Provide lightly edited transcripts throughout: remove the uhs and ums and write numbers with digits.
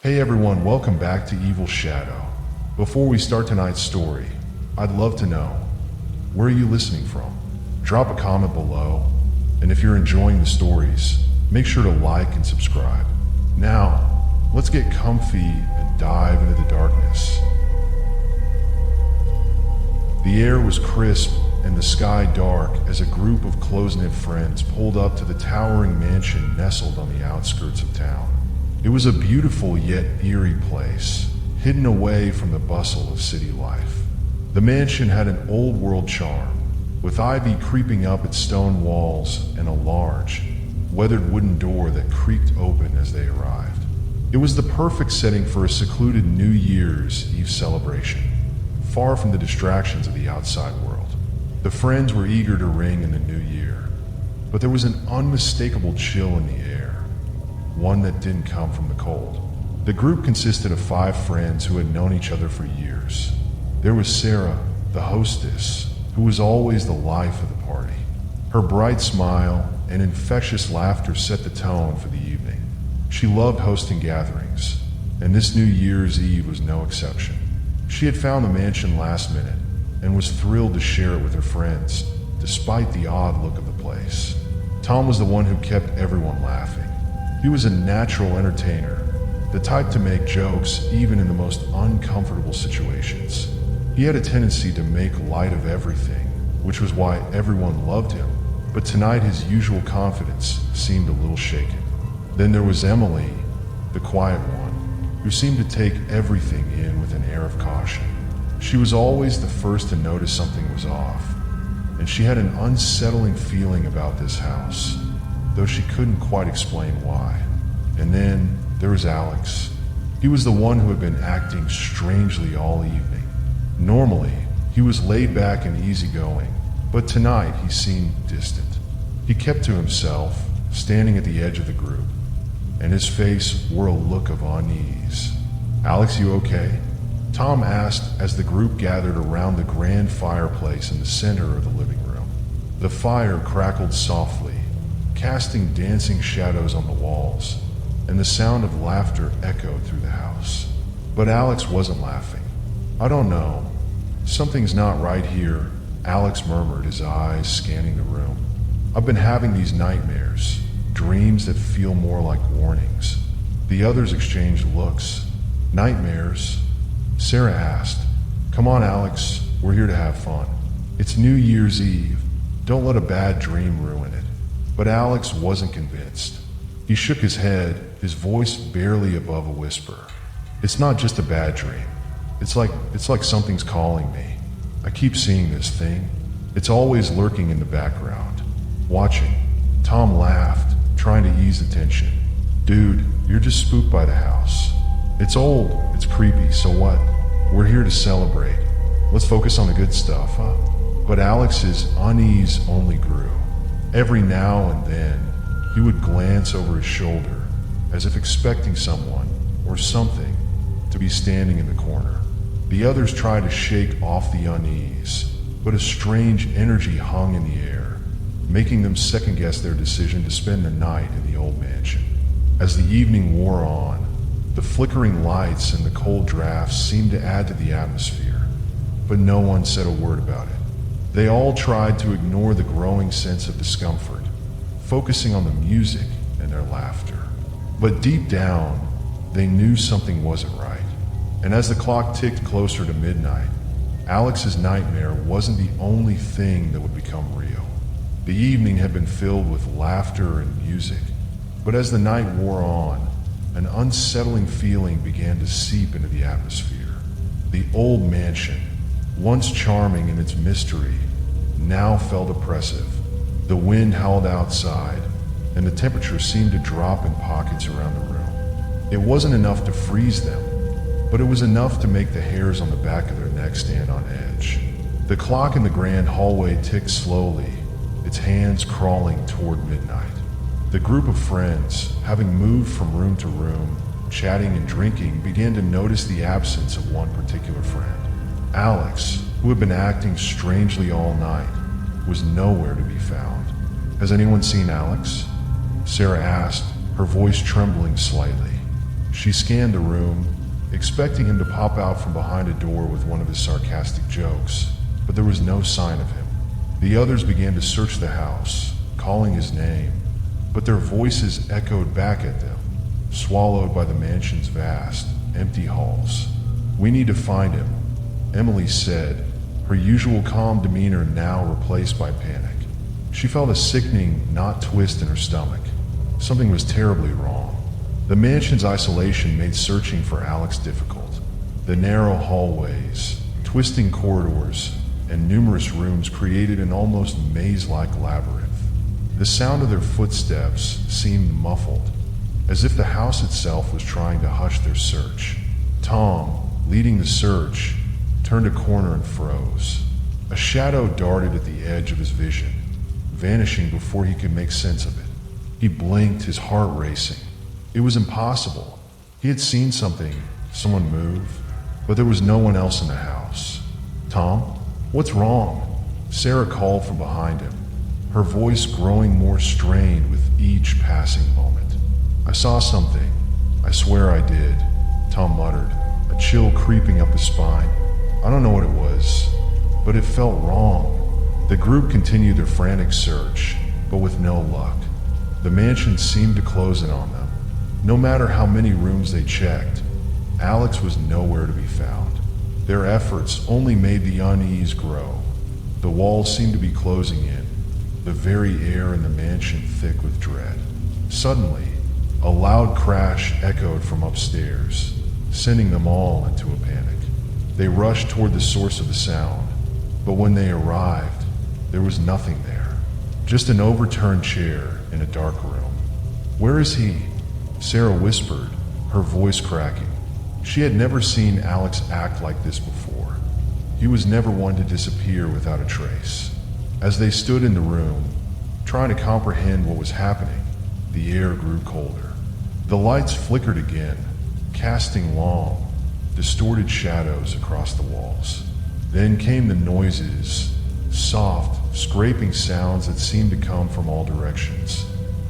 Hey everyone, welcome back to Evil Shadow. Before we start tonight's story, I'd love to know, where are you listening from? Drop a comment below, and if you're enjoying the stories, make sure to like and subscribe. Now, let's get comfy and dive into the darkness. The air was crisp and the sky dark as a group of close-knit friends pulled up to the towering mansion nestled on the outskirts of town. It was a beautiful yet eerie place, hidden away from the bustle of city life. The mansion had an old-world charm, with ivy creeping up its stone walls and a large, weathered wooden door that creaked open as they arrived. It was the perfect setting for a secluded New Year's Eve celebration, far from the distractions of the outside world. The friends were eager to ring in the new year, but there was an unmistakable chill in the air, one that didn't come from the cold. The group consisted of 5 friends who had known each other for years. There was Sarah, the hostess, who was always the life of the party. Her bright smile and infectious laughter set the tone for the evening. She loved hosting gatherings, and this New Year's Eve was no exception. She had found the mansion last minute and was thrilled to share it with her friends, despite the odd look of the place. Tom was the one who kept everyone laughing. He was a natural entertainer, the type to make jokes even in the most uncomfortable situations. He had a tendency to make light of everything, which was why everyone loved him, but tonight his usual confidence seemed a little shaken. Then there was Emily, the quiet one, who seemed to take everything in with an air of caution. She was always the first to notice something was off, and she had an unsettling feeling about this house, though she couldn't quite explain why. And then there was Alex. He was the one who had been acting strangely all evening. Normally, he was laid back and easygoing, but tonight he seemed distant. He kept to himself, standing at the edge of the group, and his face wore a look of unease. "Alex, you okay?" Tom asked as the group gathered around the grand fireplace in the center of the living room. The fire crackled softly, casting dancing shadows on the walls, and the sound of laughter echoed through the house. But Alex wasn't laughing. "I don't know. Something's not right here," Alex murmured, his eyes scanning the room. "I've been having these nightmares, dreams that feel more like warnings." The others exchanged looks. "Nightmares?" Sarah asked. "Come on, Alex, we're here to have fun. It's New Year's Eve. Don't let a bad dream ruin it." But Alex wasn't convinced. He shook his head, his voice barely above a whisper. "It's not just a bad dream. It's like something's calling me. I keep seeing this thing. It's always lurking in the background, watching." Tom laughed, trying to ease the tension. "Dude, you're just spooked by the house. It's old, it's creepy, so what? We're here to celebrate. Let's focus on the good stuff, huh?" But Alex's unease only grew. Every now and then, he would glance over his shoulder, as if expecting someone, or something, to be standing in the corner. The others tried to shake off the unease, but a strange energy hung in the air, making them second-guess their decision to spend the night in the old mansion. As the evening wore on, the flickering lights and the cold drafts seemed to add to the atmosphere, but no one said a word about it. They all tried to ignore the growing sense of discomfort, focusing on the music and their laughter. But deep down, they knew something wasn't right. And as the clock ticked closer to midnight, Alex's nightmare wasn't the only thing that would become real. The evening had been filled with laughter and music, but as the night wore on, an unsettling feeling began to seep into the atmosphere. The old mansion, once charming in its mystery, now felt oppressive. The wind howled outside, and the temperature seemed to drop in pockets around the room. It wasn't enough to freeze them, but it was enough to make the hairs on the back of their necks stand on edge. The clock in the grand hallway ticked slowly, its hands crawling toward midnight. The group of friends, having moved from room to room, chatting and drinking, began to notice the absence of one particular friend. Alex, who had been acting strangely all night, was nowhere to be found. "Has anyone seen Alex?" Sarah asked, her voice trembling slightly. She scanned the room, expecting him to pop out from behind a door with one of his sarcastic jokes, but there was no sign of him. The others began to search the house, calling his name, but their voices echoed back at them, swallowed by the mansion's vast, empty halls. "We need to find him," Emily said, her usual calm demeanor now replaced by panic. She felt a sickening knot twist in her stomach. Something was terribly wrong. The mansion's isolation made searching for Alex difficult. The narrow hallways, twisting corridors, and numerous rooms created an almost maze-like labyrinth. The sound of their footsteps seemed muffled, as if the house itself was trying to hush their search. Tom, leading the search, turned a corner and froze. A shadow darted at the edge of his vision, vanishing before he could make sense of it. He blinked, his heart racing. It was impossible. He had seen something, someone move, but there was no one else in the house. "Tom, what's wrong?" Sarah called from behind him, her voice growing more strained with each passing moment. "I saw something. I swear I did," Tom muttered, a chill creeping up his spine. "I don't know what it was, but it felt wrong." The group continued their frantic search, but with no luck. The mansion seemed to close in on them. No matter how many rooms they checked, Alex was nowhere to be found. Their efforts only made the unease grow. The walls seemed to be closing in, the very air in the mansion thick with dread. Suddenly, a loud crash echoed from upstairs, sending them all into a panic. They rushed toward the source of the sound, but when they arrived, there was nothing there. Just an overturned chair in a dark room. "Where is he?" Sarah whispered, her voice cracking. She had never seen Alex act like this before. He was never one to disappear without a trace. As they stood in the room, trying to comprehend what was happening, the air grew colder. The lights flickered again, casting long, distorted shadows across the walls. Then came the noises, soft, scraping sounds that seemed to come from all directions.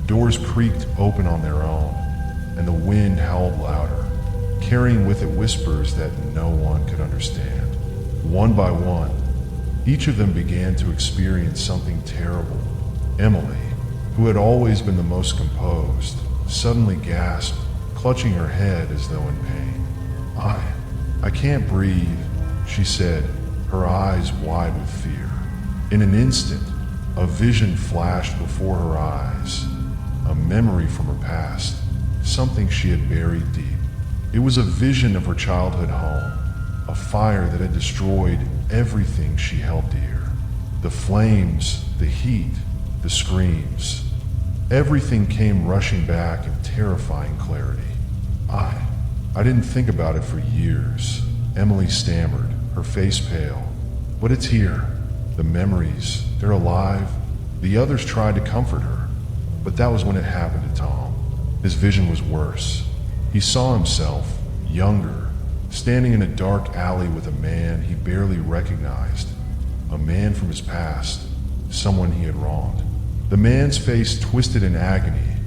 Doors creaked open on their own, and the wind howled louder, carrying with it whispers that no one could understand. One by one, each of them began to experience something terrible. Emily, who had always been the most composed, suddenly gasped, clutching her head as though in pain. I can't breathe," she said, her eyes wide with fear. In an instant, a vision flashed before her eyes, a memory from her past, something she had buried deep. It was a vision of her childhood home, a fire that had destroyed everything she held dear. The flames, the heat, the screams. Everything came rushing back in terrifying clarity. I didn't think about it for years," Emily stammered, her face pale. "But it's here. The memories, they're alive." The others tried to comfort her, but that was when it happened to Tom. His vision was worse. He saw himself, younger, standing in a dark alley with a man he barely recognized, a man from his past, someone he had wronged. The man's face twisted in agony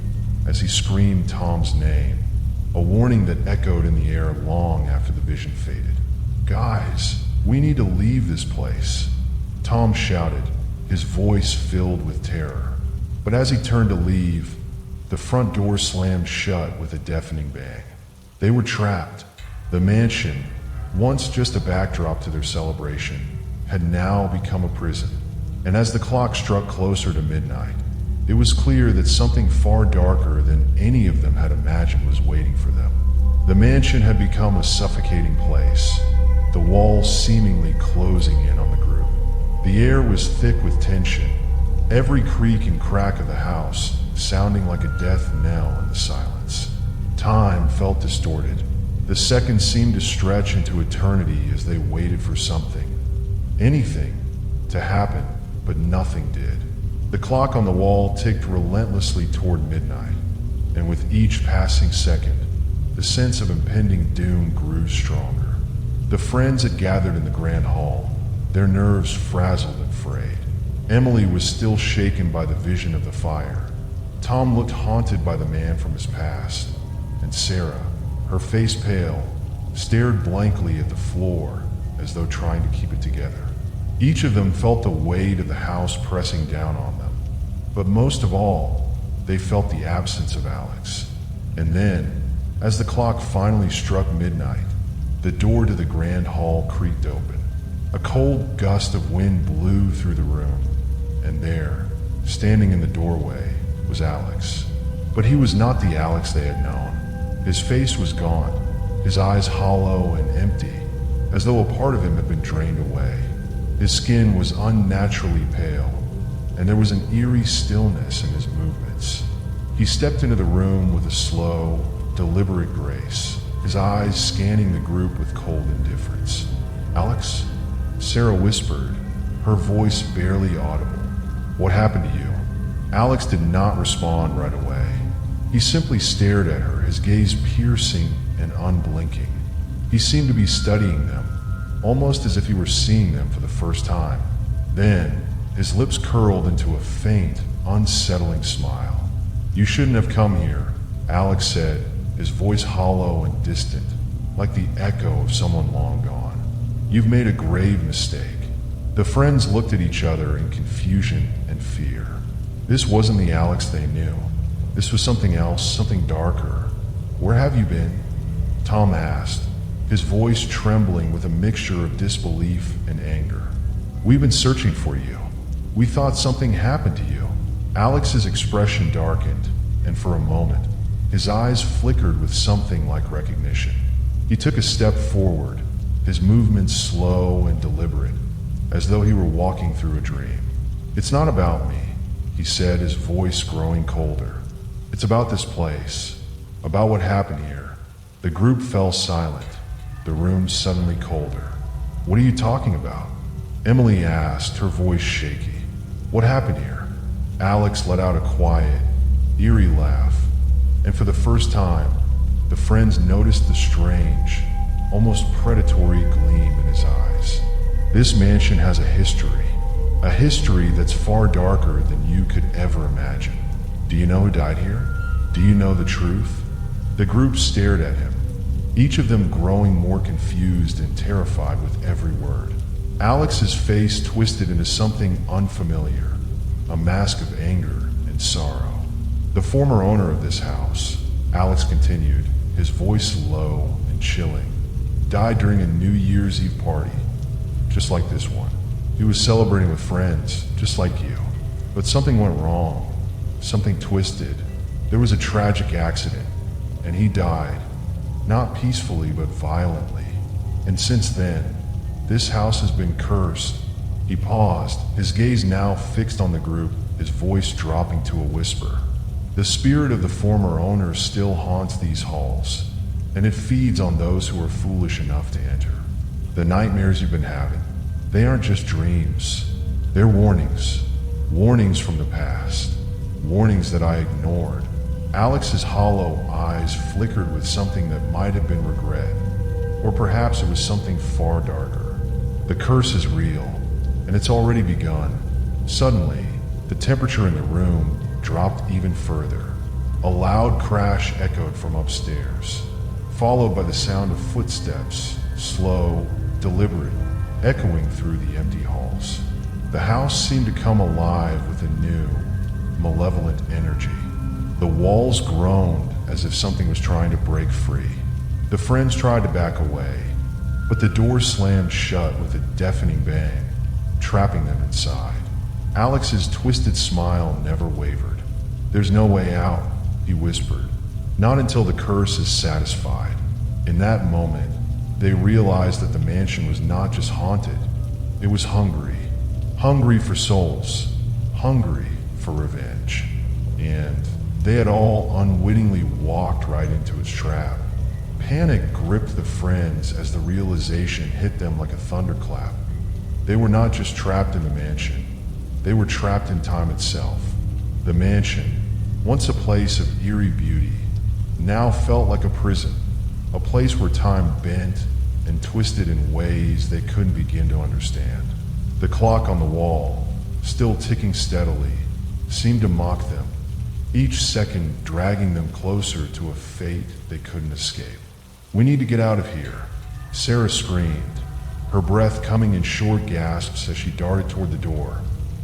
as he screamed Tom's name, a warning that echoed in the air long after the vision faded. "Guys, we need to leave this place," Tom shouted, his voice filled with terror. But as he turned to leave, the front door slammed shut with a deafening bang. They were trapped. The mansion, once just a backdrop to their celebration, had now become a prison. And as the clock struck closer to midnight, it was clear that something far darker than any of them had imagined was waiting for them. The mansion had become a suffocating place, the walls seemingly closing in on the group. The air was thick with tension, every creak and crack of the house sounding like a death knell in the silence. Time felt distorted. The seconds seemed to stretch into eternity as they waited for something, anything, to happen, but nothing did. The clock on the wall ticked relentlessly toward midnight, and with each passing second, the sense of impending doom grew stronger. The friends had gathered in the grand hall, their nerves frazzled and frayed. Emily was still shaken by the vision of the fire. Tom looked haunted by the man from his past, and Sarah, her face pale, stared blankly at the floor as though trying to keep it together. Each of them felt the weight of the house pressing down on them, but most of all, they felt the absence of Alex. And then, as the clock finally struck midnight, the door to the grand hall creaked open. A cold gust of wind blew through the room, and there, standing in the doorway, was Alex. But he was not the Alex they had known. His face was gone, his eyes hollow and empty, as though a part of him had been drained away. His skin was unnaturally pale, and there was an eerie stillness in his movements. He stepped into the room with a slow, deliberate grace, his eyes scanning the group with cold indifference. "Alex?" Sarah whispered, her voice barely audible. "What happened to you?" Alex did not respond right away. He simply stared at her, his gaze piercing and unblinking. He seemed to be studying them, almost as if he were seeing them for the first time. Then, his lips curled into a faint, unsettling smile. "You shouldn't have come here," Alex said, his voice hollow and distant, like the echo of someone long gone. "You've made a grave mistake." The friends looked at each other in confusion and fear. This wasn't the Alex they knew. This was something else, something darker. "Where have you been?" Tom asked, his voice trembling with a mixture of disbelief and anger. "We've been searching for you. We thought something happened to you." Alex's expression darkened, and for a moment, his eyes flickered with something like recognition. He took a step forward, his movements slow and deliberate, as though he were walking through a dream. "It's not about me," he said, his voice growing colder. "It's about this place, about what happened here." The group fell silent, the room suddenly colder. "What are you talking about?" Emily asked, her voice shaky. "What happened here?" Alex let out a quiet, eerie laugh, and for the first time, the friends noticed the strange, almost predatory gleam in his eyes. "This mansion has a history that's far darker than you could ever imagine. Do you know who died here? Do you know the truth?" The group stared at him, each of them growing more confused and terrified with every word. Alex's face twisted into something unfamiliar, a mask of anger and sorrow. "The former owner of this house," Alex continued, his voice low and chilling, "died during a New Year's Eve party, just like this one. He was celebrating with friends, just like you. But something went wrong, something twisted. There was a tragic accident, and he died, not peacefully but violently. And since then, this house has been cursed." He paused, his gaze now fixed on the group, his voice dropping to a whisper. "The spirit of the former owner still haunts these halls, and it feeds on those who are foolish enough to enter. The nightmares you've been having, they aren't just dreams. They're warnings. Warnings from the past. Warnings that I ignored." Alex's hollow eyes flickered with something that might have been regret, or perhaps it was something far darker. "The curse is real, and it's already begun." Suddenly, the temperature in the room dropped even further. A loud crash echoed from upstairs, followed by the sound of footsteps, slow, deliberate, echoing through the empty halls. The house seemed to come alive with a new, malevolent energy. The walls groaned as if something was trying to break free. The friends tried to back away, but the door slammed shut with a deafening bang, trapping them inside. Alex's twisted smile never wavered. "There's no way out," he whispered. "Not until the curse is satisfied." In that moment, they realized that the mansion was not just haunted, it was hungry. Hungry for souls, hungry for revenge. And they had all unwittingly walked right into its trap. Panic gripped the friends as the realization hit them like a thunderclap. They were not just trapped in the mansion, they were trapped in time itself. The mansion, once a place of eerie beauty, now felt like a prison, a place where time bent and twisted in ways they couldn't begin to understand. The clock on the wall, still ticking steadily, seemed to mock them, each second dragging them closer to a fate they couldn't escape. We need to get out of here, Sarah screamed, her breath coming in short gasps as she darted toward the door,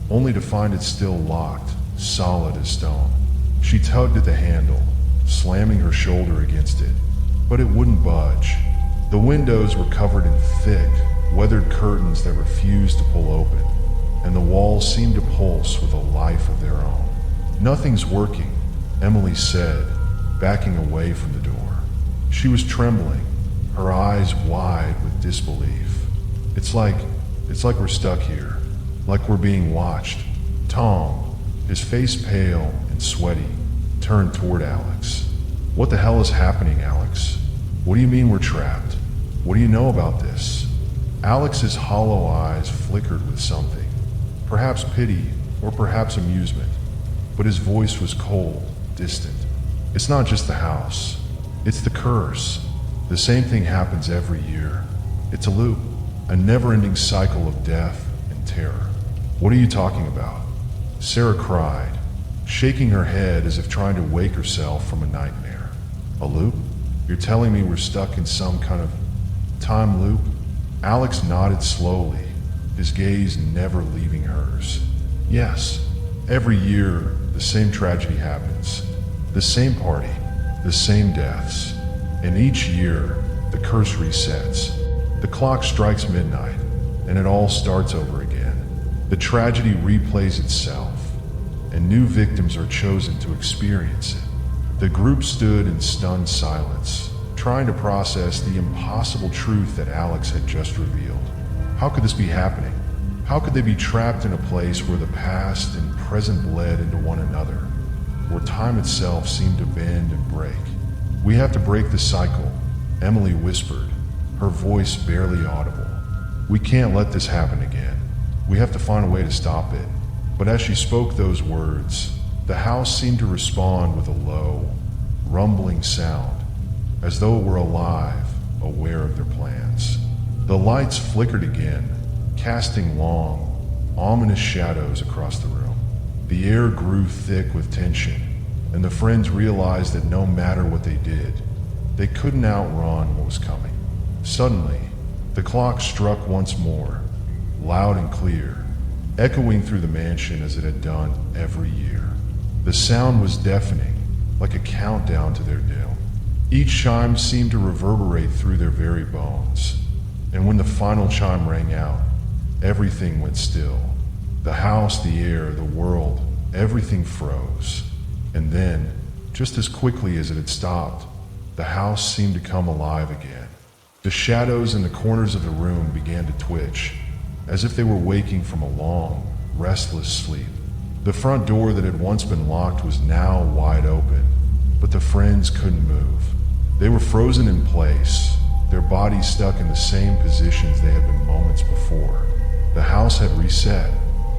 only to find it still locked, solid as stone. She tugged at the handle, slamming her shoulder against it, but it wouldn't budge. The windows were covered in thick, weathered curtains that refused to pull open, and the walls seemed to pulse with a life of their own. "Nothing's working," Emily said, backing away from the door. She was trembling, her eyes wide with disbelief. It's like we're stuck here, like we're being watched." Tom, his face pale and sweaty, turned toward Alex. "What the hell is happening, Alex? What do you mean we're trapped? What do you know about this?" Alex's hollow eyes flickered with something, perhaps pity or perhaps amusement, but his voice was cold, distant. "It's not just the house. It's the curse. The same thing happens every year. It's a loop, a never-ending cycle of death and terror." "What are you talking about?" Sarah cried, shaking her head as if trying to wake herself from a nightmare. "A loop? You're telling me we're stuck in some kind of time loop?" Alex nodded slowly, his gaze never leaving hers. "Yes, every year the same tragedy happens. The same party, the same deaths. And each year, the curse resets. The clock strikes midnight, and it all starts over again. The tragedy replays itself, and new victims are chosen to experience it." The group stood in stunned silence, trying to process the impossible truth that Alex had just revealed. How could this be happening? How could they be trapped in a place where the past and present bled into one another, where time itself seemed to bend and break? "We have to break the cycle," Emily whispered, her voice barely audible. "We can't let this happen again. We have to find a way to stop it." But as she spoke those words, the house seemed to respond with a low, rumbling sound, as though it were alive, aware of their plans. The lights flickered again, casting long, ominous shadows across the room. The air grew thick with tension, and the friends realized that no matter what they did, they couldn't outrun what was coming. Suddenly, the clock struck once more, loud and clear, echoing through the mansion as it had done every year. The sound was deafening, like a countdown to their doom. Each chime seemed to reverberate through their very bones, and when the final chime rang out, everything went still. The house, the air, the world, everything froze. And then, just as quickly as it had stopped, the house seemed to come alive again. The shadows in the corners of the room began to twitch, as if they were waking from a long, restless sleep. The front door that had once been locked was now wide open, but the friends couldn't move. They were frozen in place, their bodies stuck in the same positions they had been moments before. The house had reset.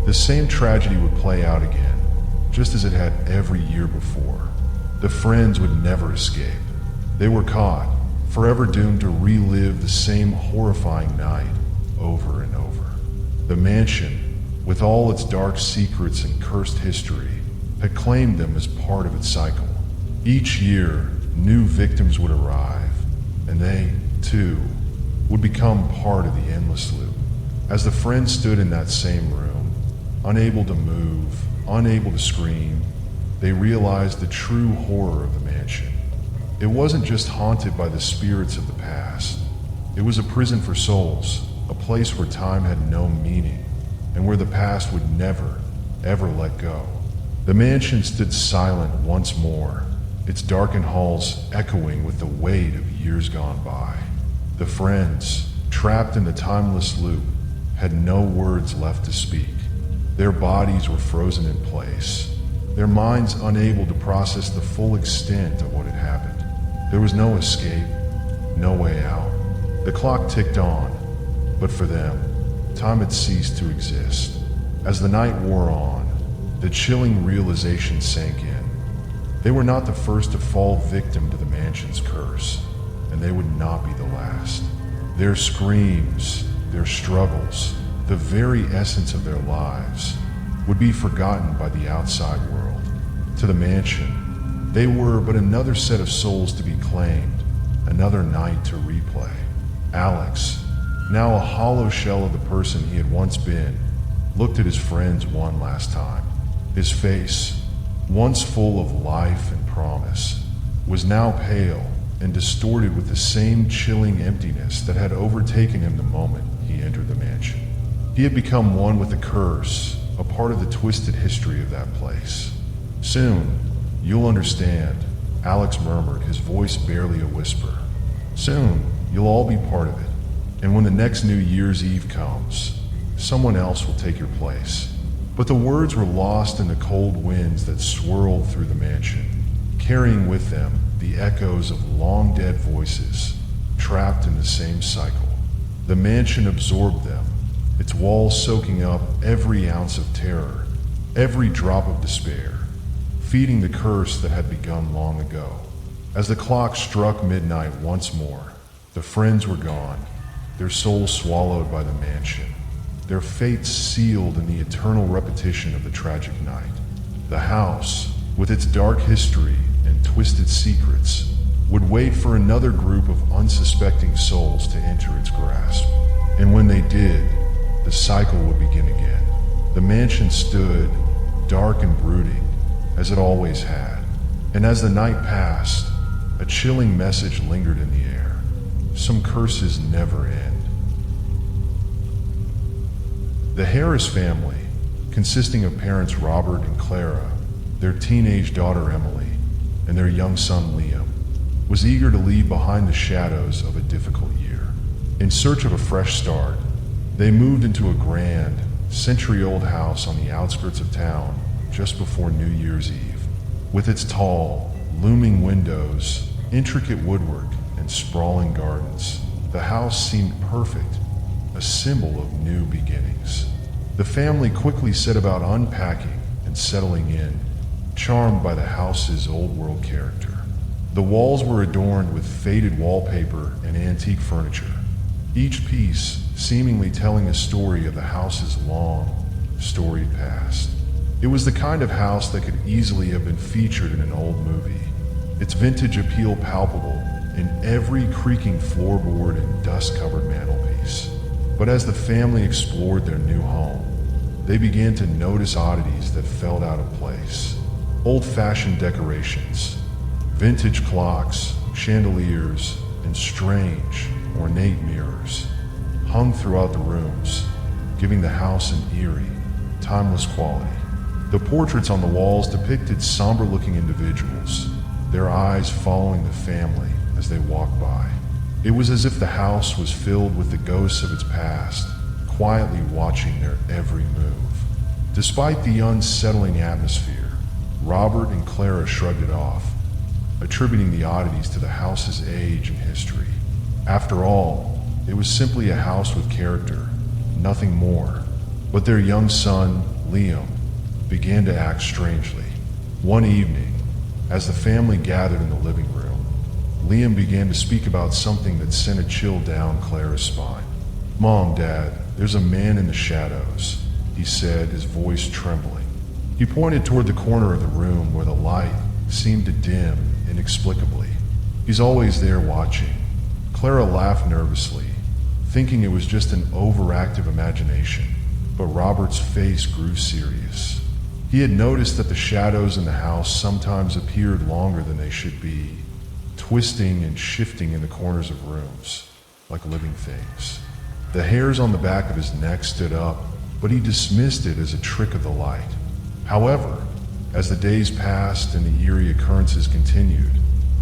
The same tragedy would play out again, just as it had every year before. The friends would never escape. They were caught, forever doomed to relive the same horrifying night over and over. The mansion, with all its dark secrets and cursed history, had claimed them as part of its cycle. Each year, new victims would arrive, and they, too, would become part of the endless loop. As the friends stood in that same room, unable to move, unable to scream, they realized the true horror of the mansion. It wasn't just haunted by the spirits of the past. It was a prison for souls, a place where time had no meaning, and where the past would never, ever let go. The mansion stood silent once more, its darkened halls echoing with the weight of years gone by. The friends, trapped in the timeless loop, had no words left to speak. Their bodies were frozen in place, their minds unable to process the full extent of what had happened. There was no escape, no way out. The clock ticked on, but for them, time had ceased to exist. As the night wore on, the chilling realization sank in. They were not the first to fall victim to the mansion's curse, and they would not be the last. Their screams, their struggles, the very essence of their lives, would be forgotten by the outside world. To the mansion, they were but another set of souls to be claimed, another night to replay. Alex, now a hollow shell of the person he had once been, looked at his friends one last time. His face, once full of life and promise, was now pale and distorted with the same chilling emptiness that had overtaken him the moment he entered the mansion. He had become one with the curse, a part of the twisted history of that place. "Soon, you'll understand," Alex murmured, his voice barely a whisper. "Soon, you'll all be part of it. And when the next New Year's Eve comes, someone else will take your place." But the words were lost in the cold winds that swirled through the mansion, carrying with them the echoes of long-dead voices, trapped in the same cycle. The mansion absorbed them, its walls soaking up every ounce of terror, every drop of despair, feeding the curse that had begun long ago. As the clock struck midnight once more, the friends were gone, their souls swallowed by the mansion, their fates sealed in the eternal repetition of the tragic night. The house, with its dark history and twisted secrets, would wait for another group of unsuspecting souls to enter its grasp. And when they did, the cycle would begin again. The mansion stood, dark and brooding, as it always had. And as the night passed, a chilling message lingered in the air. Some curses never end. The Harris family, consisting of parents Robert and Clara, their teenage daughter Emily, and their young son Liam, was eager to leave behind the shadows of a difficult year. In search of a fresh start, they moved into a grand, century-old house on the outskirts of town just before New Year's Eve. With its tall, looming windows, intricate woodwork, and sprawling gardens, the house seemed perfect, a symbol of new beginnings. The family quickly set about unpacking and settling in, charmed by the house's old-world character. The walls were adorned with faded wallpaper and antique furniture, each piece seemingly telling a story of the house's long, storied past. It was the kind of house that could easily have been featured in an old movie, its vintage appeal palpable in every creaking floorboard and dust-covered mantelpiece. But as the family explored their new home, they began to notice oddities that felt out of place. Old-fashioned decorations, vintage clocks, chandeliers, and strange, ornate mirrors hung throughout the rooms, giving the house an eerie, timeless quality. The portraits on the walls depicted somber-looking individuals, their eyes following the family as they walked by. It was as if the house was filled with the ghosts of its past, quietly watching their every move. Despite the unsettling atmosphere, Robert and Clara shrugged it off, attributing the oddities to the house's age and history. After all, it was simply a house with character, nothing more. But their young son, Liam, began to act strangely. One evening, as the family gathered in the living room, Liam began to speak about something that sent a chill down Clara's spine. "Mom, Dad, there's a man in the shadows," he said, his voice trembling. He pointed toward the corner of the room where the light seemed to dim inexplicably. "He's always there watching." Clara laughed nervously, thinking it was just an overactive imagination, but Robert's face grew serious. He had noticed that the shadows in the house sometimes appeared longer than they should be, twisting and shifting in the corners of rooms, like living things. The hairs on the back of his neck stood up, but he dismissed it as a trick of the light. However, as the days passed and the eerie occurrences continued,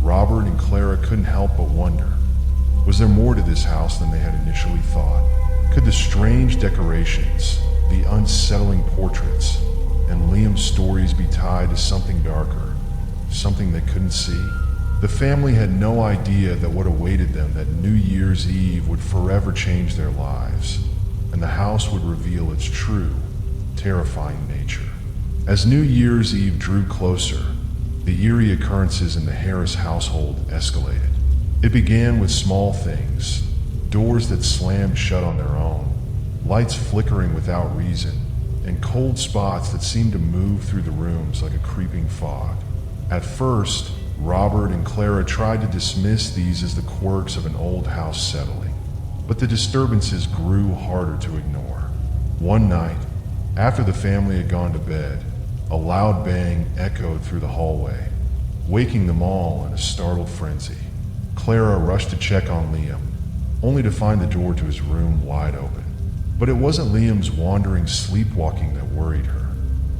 Robert and Clara couldn't help but wonder, was there more to this house than they had initially thought? Could the strange decorations, the unsettling portraits, and Liam's stories be tied to something darker, something they couldn't see? The family had no idea that what awaited them that New Year's Eve would forever change their lives, and the house would reveal its true, terrifying nature. As New Year's Eve drew closer, the eerie occurrences in the Harris household escalated. It began with small things, doors that slammed shut on their own, lights flickering without reason, and cold spots that seemed to move through the rooms like a creeping fog. At first, Robert and Clara tried to dismiss these as the quirks of an old house settling, but the disturbances grew harder to ignore. One night, after the family had gone to bed, a loud bang echoed through the hallway, waking them all in a startled frenzy. Clara rushed to check on Liam, only to find the door to his room wide open. But it wasn't Liam's wandering sleepwalking that worried her.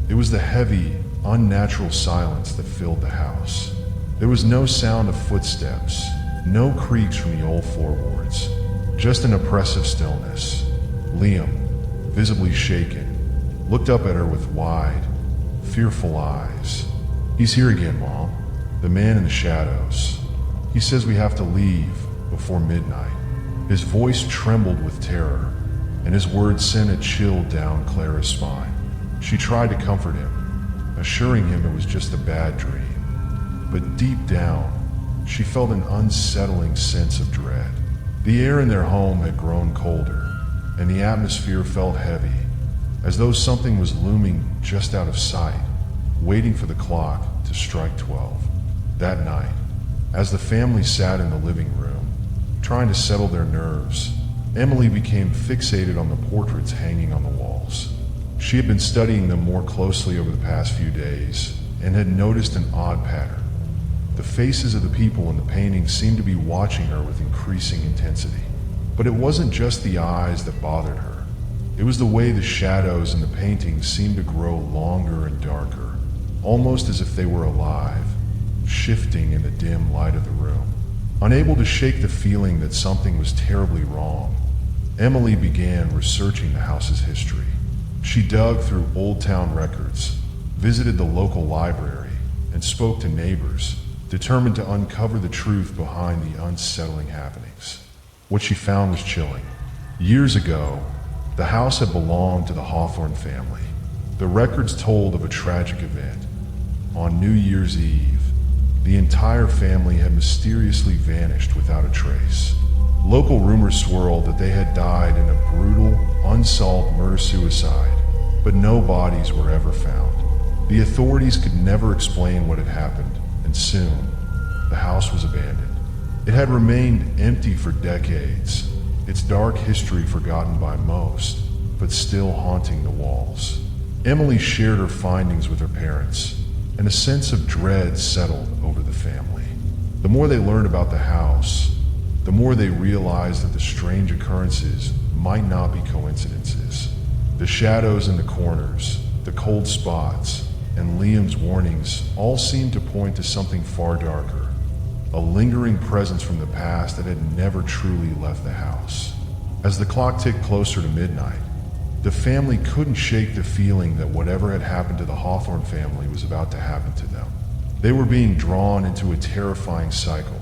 It was the heavy, unnatural silence that filled the house. There was no sound of footsteps, no creaks from the old floorboards, just an oppressive stillness. Liam, visibly shaken, looked up at her with wide, fearful eyes. "He's here again, Mom. The man in the shadows. He says we have to leave before midnight." His voice trembled with terror, and his words sent a chill down Clara's spine. She tried to comfort him, assuring him it was just a bad dream. But deep down, she felt an unsettling sense of dread. The air in their home had grown colder, and the atmosphere felt heavy, as though something was looming just out of sight, waiting for the clock to strike 12. That night, as the family sat in the living room, trying to settle their nerves, Emily became fixated on the portraits hanging on the walls. She had been studying them more closely over the past few days and had noticed an odd pattern. The faces of the people in the paintings seemed to be watching her with increasing intensity. But it wasn't just the eyes that bothered her. It was the way the shadows in the paintings seemed to grow longer and darker, almost as if they were alive, shifting in the dim light of the room. Unable to shake the feeling that something was terribly wrong, Emily began researching the house's history. She dug through old town records, visited the local library, and spoke to neighbors, determined to uncover the truth behind the unsettling happenings. What she found was chilling. Years ago, the house had belonged to the Hawthorne family. The records told of a tragic event. On New Year's Eve, the entire family had mysteriously vanished without a trace. Local rumors swirled that they had died in a brutal, unsolved murder-suicide, but no bodies were ever found. The authorities could never explain what had happened, and soon, the house was abandoned. It had remained empty for decades, its dark history forgotten by most, but still haunting the walls. Emily shared her findings with her parents, and a sense of dread settled over the family. The more they learned about the house, the more they realized that the strange occurrences might not be coincidences. The shadows in the corners, the cold spots, and Liam's warnings all seemed to point to something far darker, a lingering presence from the past that had never truly left the house. As the clock ticked closer to midnight, the family couldn't shake the feeling that whatever had happened to the Hawthorne family was about to happen to them. They were being drawn into a terrifying cycle,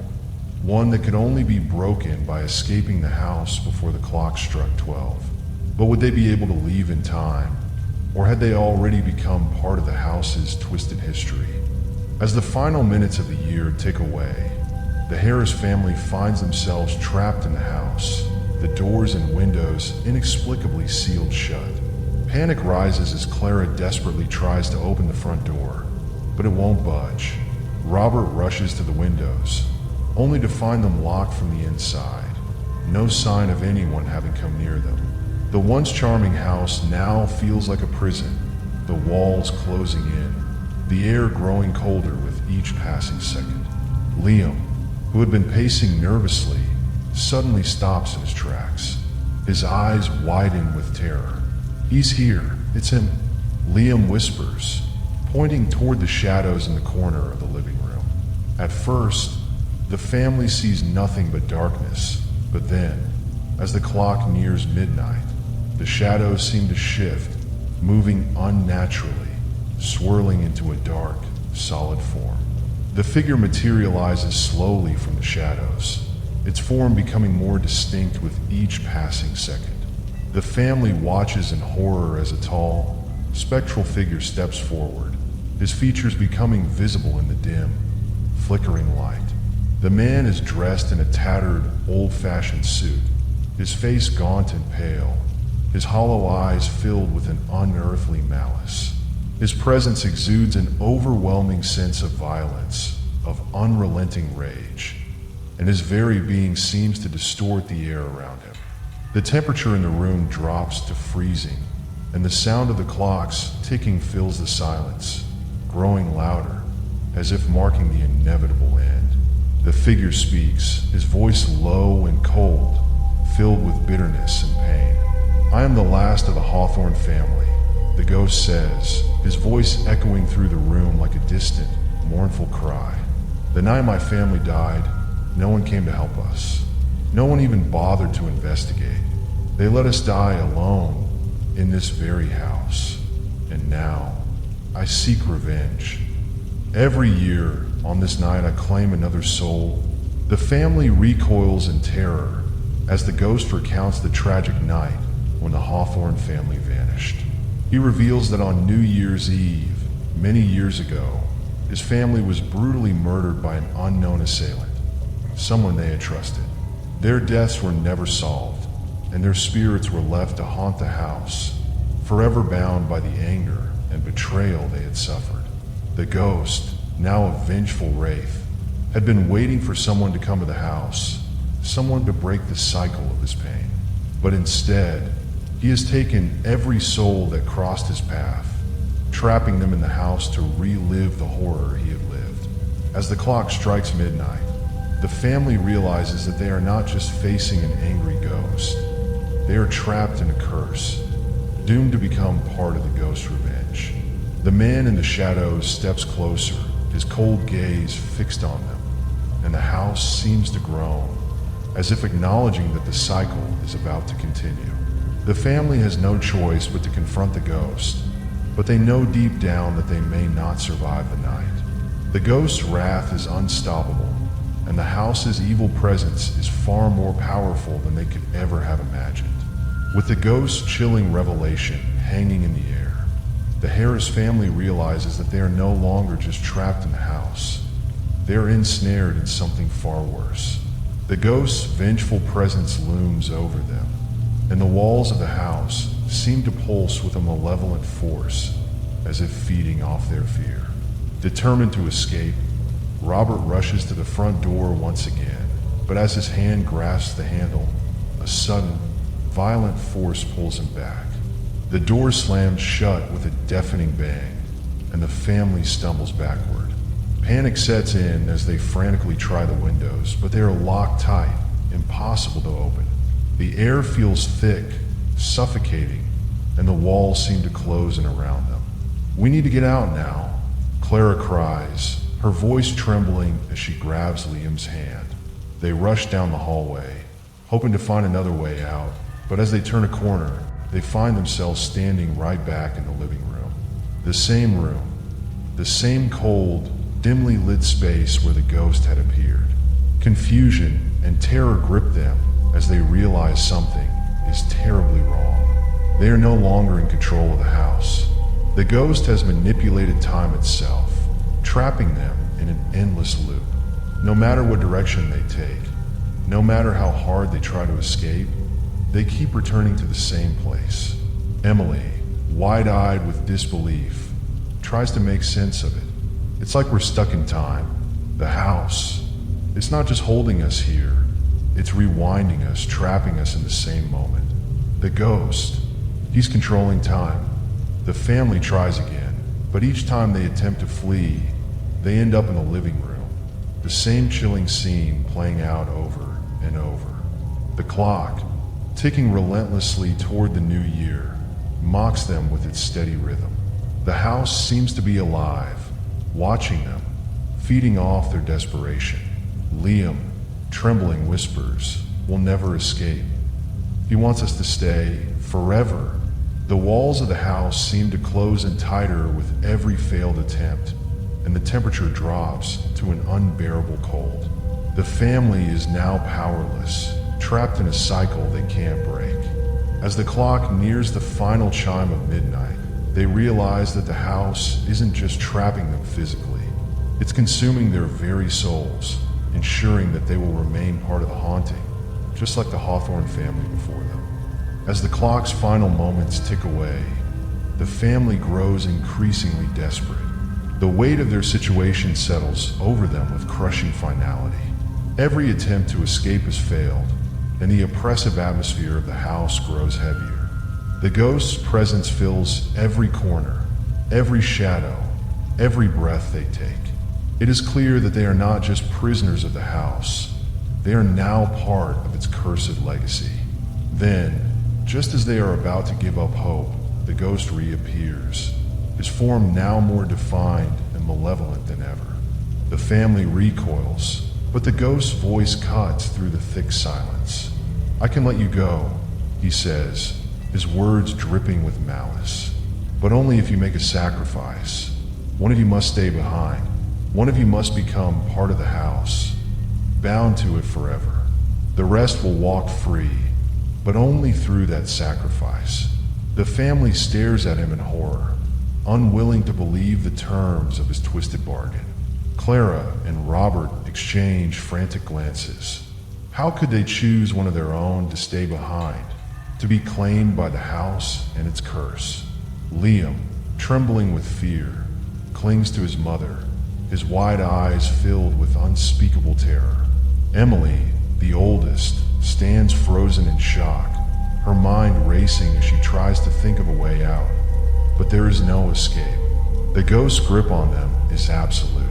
one that could only be broken by escaping the house before the clock struck 12. But would they be able to leave in time, or had they already become part of the house's twisted history? As the final minutes of the year tick away, the Harris family finds themselves trapped in the house, the doors and windows inexplicably sealed shut. Panic rises as Clara desperately tries to open the front door, but it won't budge. Robert rushes to the windows, only to find them locked from the inside, no sign of anyone having come near them. The once charming house now feels like a prison, the walls closing in, the air growing colder with each passing second. Liam, who had been pacing nervously, suddenly stops in his tracks. His eyes widen with terror. "He's here, it's him," Liam whispers, pointing toward the shadows in the corner of the living room. At first, the family sees nothing but darkness, but then, as the clock nears midnight, the shadows seem to shift, moving unnaturally, swirling into a dark, solid form. The figure materializes slowly from the shadows, its form becoming more distinct with each passing second. The family watches in horror as a tall, spectral figure steps forward, his features becoming visible in the dim, flickering light. The man is dressed in a tattered, old-fashioned suit, his face gaunt and pale, his hollow eyes filled with an unearthly malice. His presence exudes an overwhelming sense of violence, of unrelenting rage, and his very being seems to distort the air around him. The temperature in the room drops to freezing, and the sound of the clocks ticking fills the silence, growing louder, as if marking the inevitable end. The figure speaks, his voice low and cold, filled with bitterness and pain. "I am the last of the Hawthorne family," the ghost says, his voice echoing through the room like a distant, mournful cry. "The night my family died, no one came to help us. No one even bothered to investigate. They let us die alone in this very house. And now, I seek revenge. Every year, on this night I claim another soul." The family recoils in terror as the ghost recounts the tragic night when the Hawthorne family vanished. He reveals that on New Year's Eve, many years ago, his family was brutally murdered by an unknown assailant, someone they had trusted. Their deaths were never solved, and their spirits were left to haunt the house, forever bound by the anger and betrayal they had suffered. The ghost, now a vengeful wraith, had been waiting for someone to come to the house, someone to break the cycle of his pain. But instead, he has taken every soul that crossed his path, trapping them in the house to relive the horror he had lived. As the clock strikes midnight, the family realizes that they are not just facing an angry ghost. They are trapped in a curse, doomed to become part of the ghost's revenge. The man in the shadows steps closer, his cold gaze fixed on them, and the house seems to groan, as if acknowledging that the cycle is about to continue. The family has no choice but to confront the ghost, but they know deep down that they may not survive the night. The ghost's wrath is unstoppable, and the house's evil presence is far more powerful than they could ever have imagined. With the ghost's chilling revelation hanging in the air, the Harris family realizes that they are no longer just trapped in the house. They are ensnared in something far worse. The ghost's vengeful presence looms over them, and the walls of the house seem to pulse with a malevolent force, as if feeding off their fear. Determined to escape, Robert rushes to the front door once again, but as his hand grasps the handle, a sudden, violent force pulls him back. The door slams shut with a deafening bang, and the family stumbles backward. Panic sets in as they frantically try the windows, but they are locked tight, impossible to open. The air feels thick, suffocating, and the walls seem to close in around them. "We need to get out now," Clara cries, her voice trembling as she grabs Liam's hand. They rush down the hallway, hoping to find another way out, but as they turn a corner, they find themselves standing right back in the living room. The same cold, dimly lit space where the ghost had appeared. Confusion and terror grip them as they realize something is terribly wrong. They are no longer in control of the house. The ghost has manipulated time itself, trapping them in an endless loop. No matter what direction they take, no matter how hard they try to escape, they keep returning to the same place. Emily, wide-eyed with disbelief, tries to make sense of it. It's like we're stuck in time. The house, it's not just holding us here, it's rewinding us, trapping us in the same moment. The ghost, he's controlling time. The family tries again, but each time they attempt to flee, they end up in the living room. The same chilling scene playing out over and over. The clock, ticking relentlessly toward the new year, mocks them with its steady rhythm. The house seems to be alive, watching them, feeding off their desperation. Liam, trembling, whispers, "We'll never escape." He wants us to stay forever. The walls of the house seem to close in tighter with every failed attempt, and the temperature drops to an unbearable cold. The family is now powerless, trapped in a cycle they can't break. As the clock nears the final chime of midnight, they realize that the house isn't just trapping them physically, it's consuming their very souls, ensuring that they will remain part of the haunting, just like the Hawthorne family before them. As the clock's final moments tick away, the family grows increasingly desperate. The weight of their situation settles over them with crushing finality. Every attempt to escape has failed, and the oppressive atmosphere of the house grows heavier. The ghost's presence fills every corner, every shadow, every breath they take. It is clear that they are not just prisoners of the house. They are now part of its cursed legacy. Then, just as they are about to give up hope, the ghost reappears, his form now more defined and malevolent than ever. The family recoils, but the ghost's voice cuts through the thick silence. "I can let you go," he says, his words dripping with malice. "But only if you make a sacrifice. One of you must stay behind. One of you must become part of the house, bound to it forever. The rest will walk free, but only through that sacrifice." The family stares at him in horror, unwilling to believe the terms of his twisted bargain. Clara and Robert exchange frantic glances. How could they choose one of their own to stay behind, to be claimed by the house and its curse? Liam, trembling with fear, clings to his mother, his wide eyes filled with unspeakable terror. Emily, the oldest, stands frozen in shock, her mind racing as she tries to think of a way out. But there is no escape. The ghost's grip on them is absolute.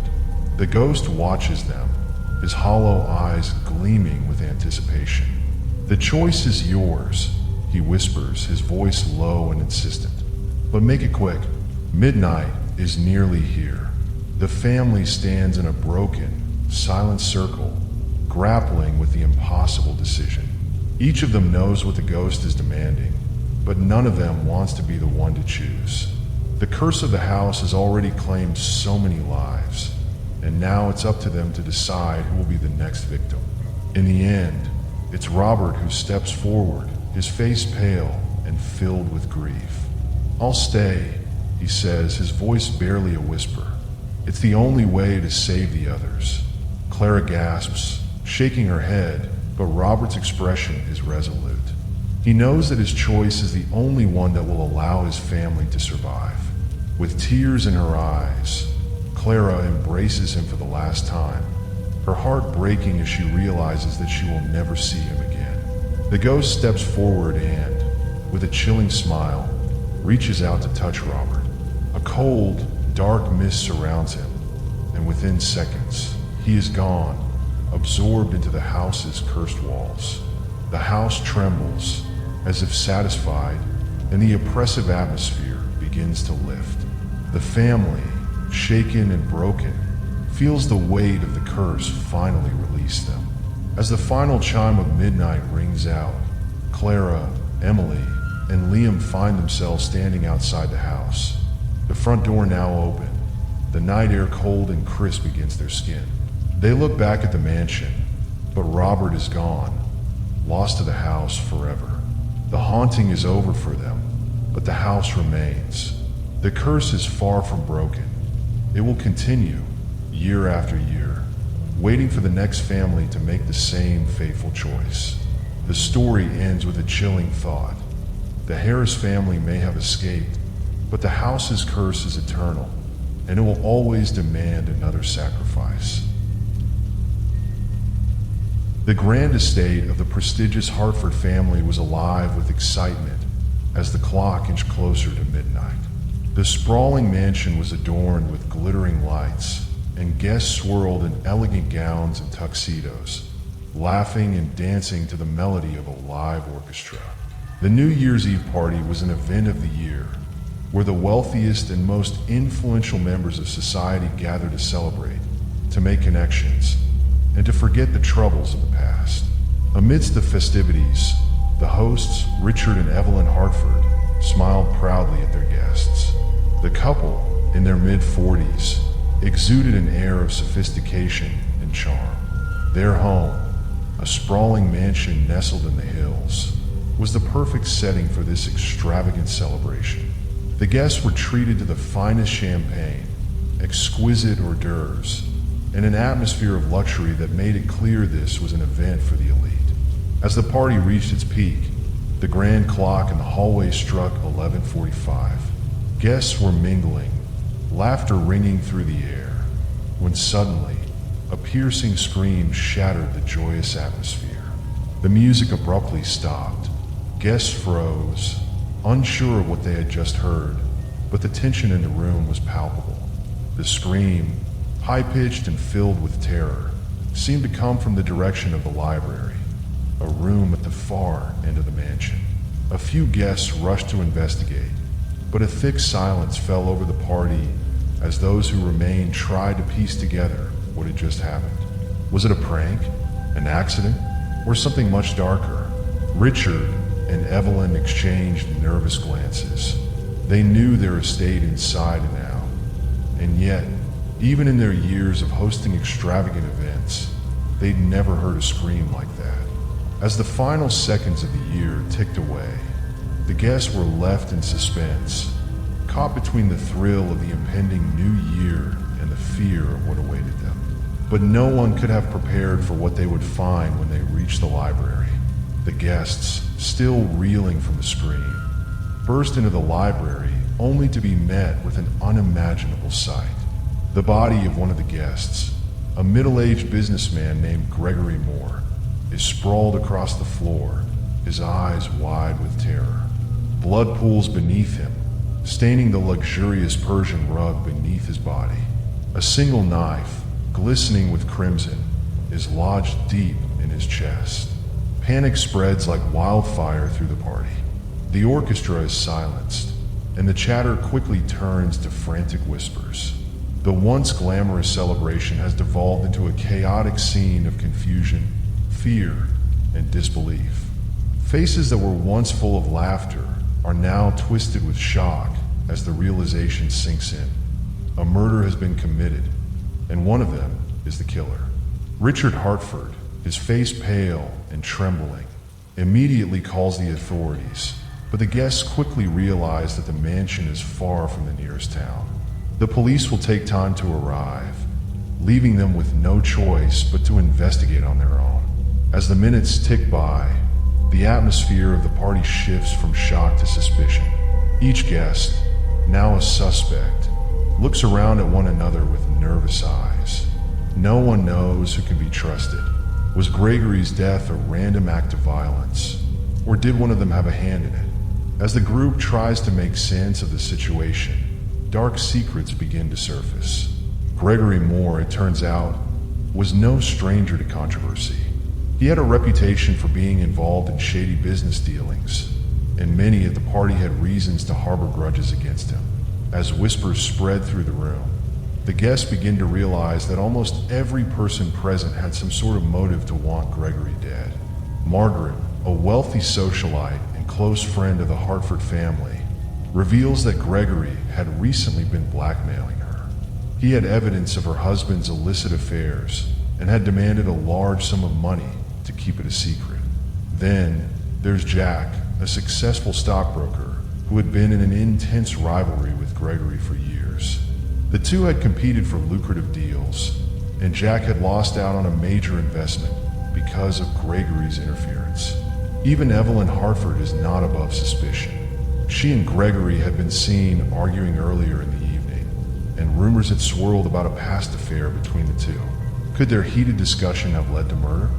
The ghost watches them, his hollow eyes gleaming with anticipation. "The choice is yours," he whispers, his voice low and insistent. "But make it quick. Midnight is nearly here." The family stands in a broken, silent circle, grappling with the impossible decision. Each of them knows what the ghost is demanding, but none of them wants to be the one to choose. The curse of the house has already claimed so many lives, and now it's up to them to decide who will be the next victim. In the end, it's Robert who steps forward, his face pale and filled with grief. "I'll stay," he says, his voice barely a whisper. "It's the only way to save the others." Clara gasps, shaking her head, but Robert's expression is resolute. He knows that his choice is the only one that will allow his family to survive. With tears in her eyes, Clara embraces him for the last time, her heart breaking as she realizes that she will never see him again. The ghost steps forward and, with a chilling smile, reaches out to touch Robert. A cold, dark mist surrounds him, and within seconds, he is gone, absorbed into the house's cursed walls. The house trembles, as if satisfied, and the oppressive atmosphere begins to lift. The family, shaken and broken, feels the weight of the curse finally release them. As the final chime of midnight rings out, Clara, Emily, and Liam find themselves standing outside the house. The front door now open, the night air cold and crisp against their skin. They look back at the mansion, but Robert is gone, lost to the house forever. The haunting is over for them, but the house remains. The curse is far from broken. It will continue, year after year, waiting for the next family to make the same fateful choice. The story ends with a chilling thought. The Harris family may have escaped, but the house's curse is eternal, and it will always demand another sacrifice. The grand estate of the prestigious Hartford family was alive with excitement as the clock inched closer to midnight. The sprawling mansion was adorned with glittering lights, and guests swirled in elegant gowns and tuxedos, laughing and dancing to the melody of a live orchestra. The New Year's Eve party was an event of the year, where the wealthiest and most influential members of society gathered to celebrate, to make connections, and to forget the troubles of the past. Amidst the festivities, the hosts, Richard and Evelyn Hartford, smiled proudly at their guests. The couple, in their mid-40s, exuded an air of sophistication and charm. Their home, a sprawling mansion nestled in the hills, was the perfect setting for this extravagant celebration. The guests were treated to the finest champagne, exquisite hors d'oeuvres, and an atmosphere of luxury that made it clear this was an event for the elite. As the party reached its peak, the grand clock in the hallway struck 11:45. Guests were mingling, laughter ringing through the air, when suddenly, a piercing scream shattered the joyous atmosphere. The music abruptly stopped. Guests froze, unsure of what they had just heard, but the tension in the room was palpable. The scream, high-pitched and filled with terror, seemed to come from the direction of the library, a room at the far end of the mansion. A few guests rushed to investigate, but a thick silence fell over the party as those who remained tried to piece together what had just happened. Was it a prank, an accident, or something much darker? Richard and Evelyn exchanged nervous glances. They knew their estate inside and out, and yet, even in their years of hosting extravagant events, they'd never heard a scream like that. As the final seconds of the year ticked away, the guests were left in suspense, caught between the thrill of the impending new year and the fear of what awaited them. But no one could have prepared for what they would find when they reached the library. The guests, still reeling from the scream, burst into the library only to be met with an unimaginable sight. The body of one of the guests, a middle-aged businessman named Gregory Moore, is sprawled across the floor, his eyes wide with terror. Blood pools beneath him, staining the luxurious Persian rug beneath his body. A single knife, glistening with crimson, is lodged deep in his chest. Panic spreads like wildfire through the party. The orchestra is silenced, and the chatter quickly turns to frantic whispers. The once glamorous celebration has devolved into a chaotic scene of confusion, fear, and disbelief. Faces that were once full of laughter are now twisted with shock as the realization sinks in. A murder has been committed, and one of them is the killer. Richard Hartford, his face pale and trembling, immediately calls the authorities, but the guests quickly realize that the mansion is far from the nearest town. The police will take time to arrive, leaving them with no choice but to investigate on their own. As the minutes tick by, the atmosphere of the party shifts from shock to suspicion. Each guest, now a suspect, looks around at one another with nervous eyes. No one knows who can be trusted. Was Gregory's death a random act of violence, or did one of them have a hand in it? As the group tries to make sense of the situation, dark secrets begin to surface. Gregory Moore, it turns out, was no stranger to controversy. He had a reputation for being involved in shady business dealings, and many at the party had reasons to harbor grudges against him. As whispers spread through the room, the guests begin to realize that almost every person present had some sort of motive to want Gregory dead. Margaret, a wealthy socialite and close friend of the Hartford family, reveals that Gregory had recently been blackmailing her. He had evidence of her husband's illicit affairs and had demanded a large sum of money to keep it a secret. Then there's Jack, a successful stockbroker who had been in an intense rivalry with Gregory for years. The two had competed for lucrative deals, and Jack had lost out on a major investment because of Gregory's interference. Even Evelyn Hartford is not above suspicion. She and Gregory had been seen arguing earlier in the evening, and rumors had swirled about a past affair between the two. Could their heated discussion have led to murder?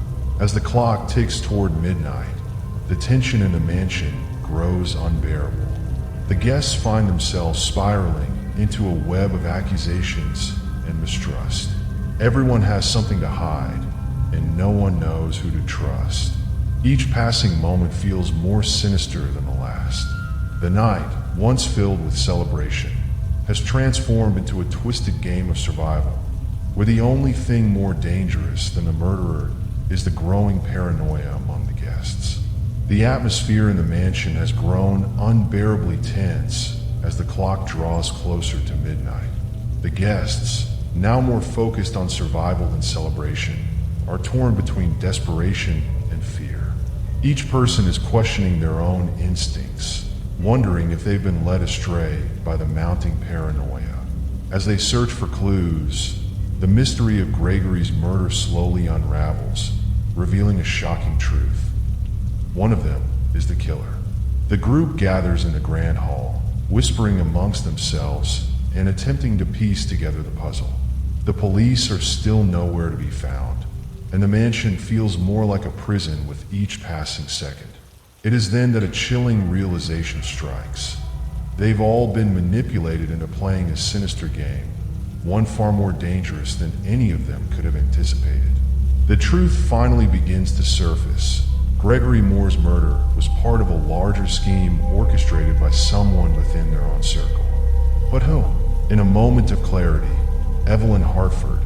As the clock ticks toward midnight, the tension in the mansion grows unbearable. The guests find themselves spiraling into a web of accusations and mistrust. Everyone has something to hide, and no one knows who to trust. Each passing moment feels more sinister than the last. The night, once filled with celebration, has transformed into a twisted game of survival, where the only thing more dangerous than the murderer is the growing paranoia among the guests. The atmosphere in the mansion has grown unbearably tense as the clock draws closer to midnight. The guests, now more focused on survival than celebration, are torn between desperation and fear. Each person is questioning their own instincts, wondering if they've been led astray by the mounting paranoia. As they search for clues, the mystery of Gregory's murder slowly unravels, revealing a shocking truth. One of them is the killer. The group gathers in the grand hall, whispering amongst themselves and attempting to piece together the puzzle. The police are still nowhere to be found, and the mansion feels more like a prison with each passing second. It is then that a chilling realization strikes. They've all been manipulated into playing a sinister game, one far more dangerous than any of them could have anticipated. The truth finally begins to surface. Gregory Moore's murder was part of a larger scheme orchestrated by someone within their own circle. But who? In a moment of clarity, Evelyn Hartford,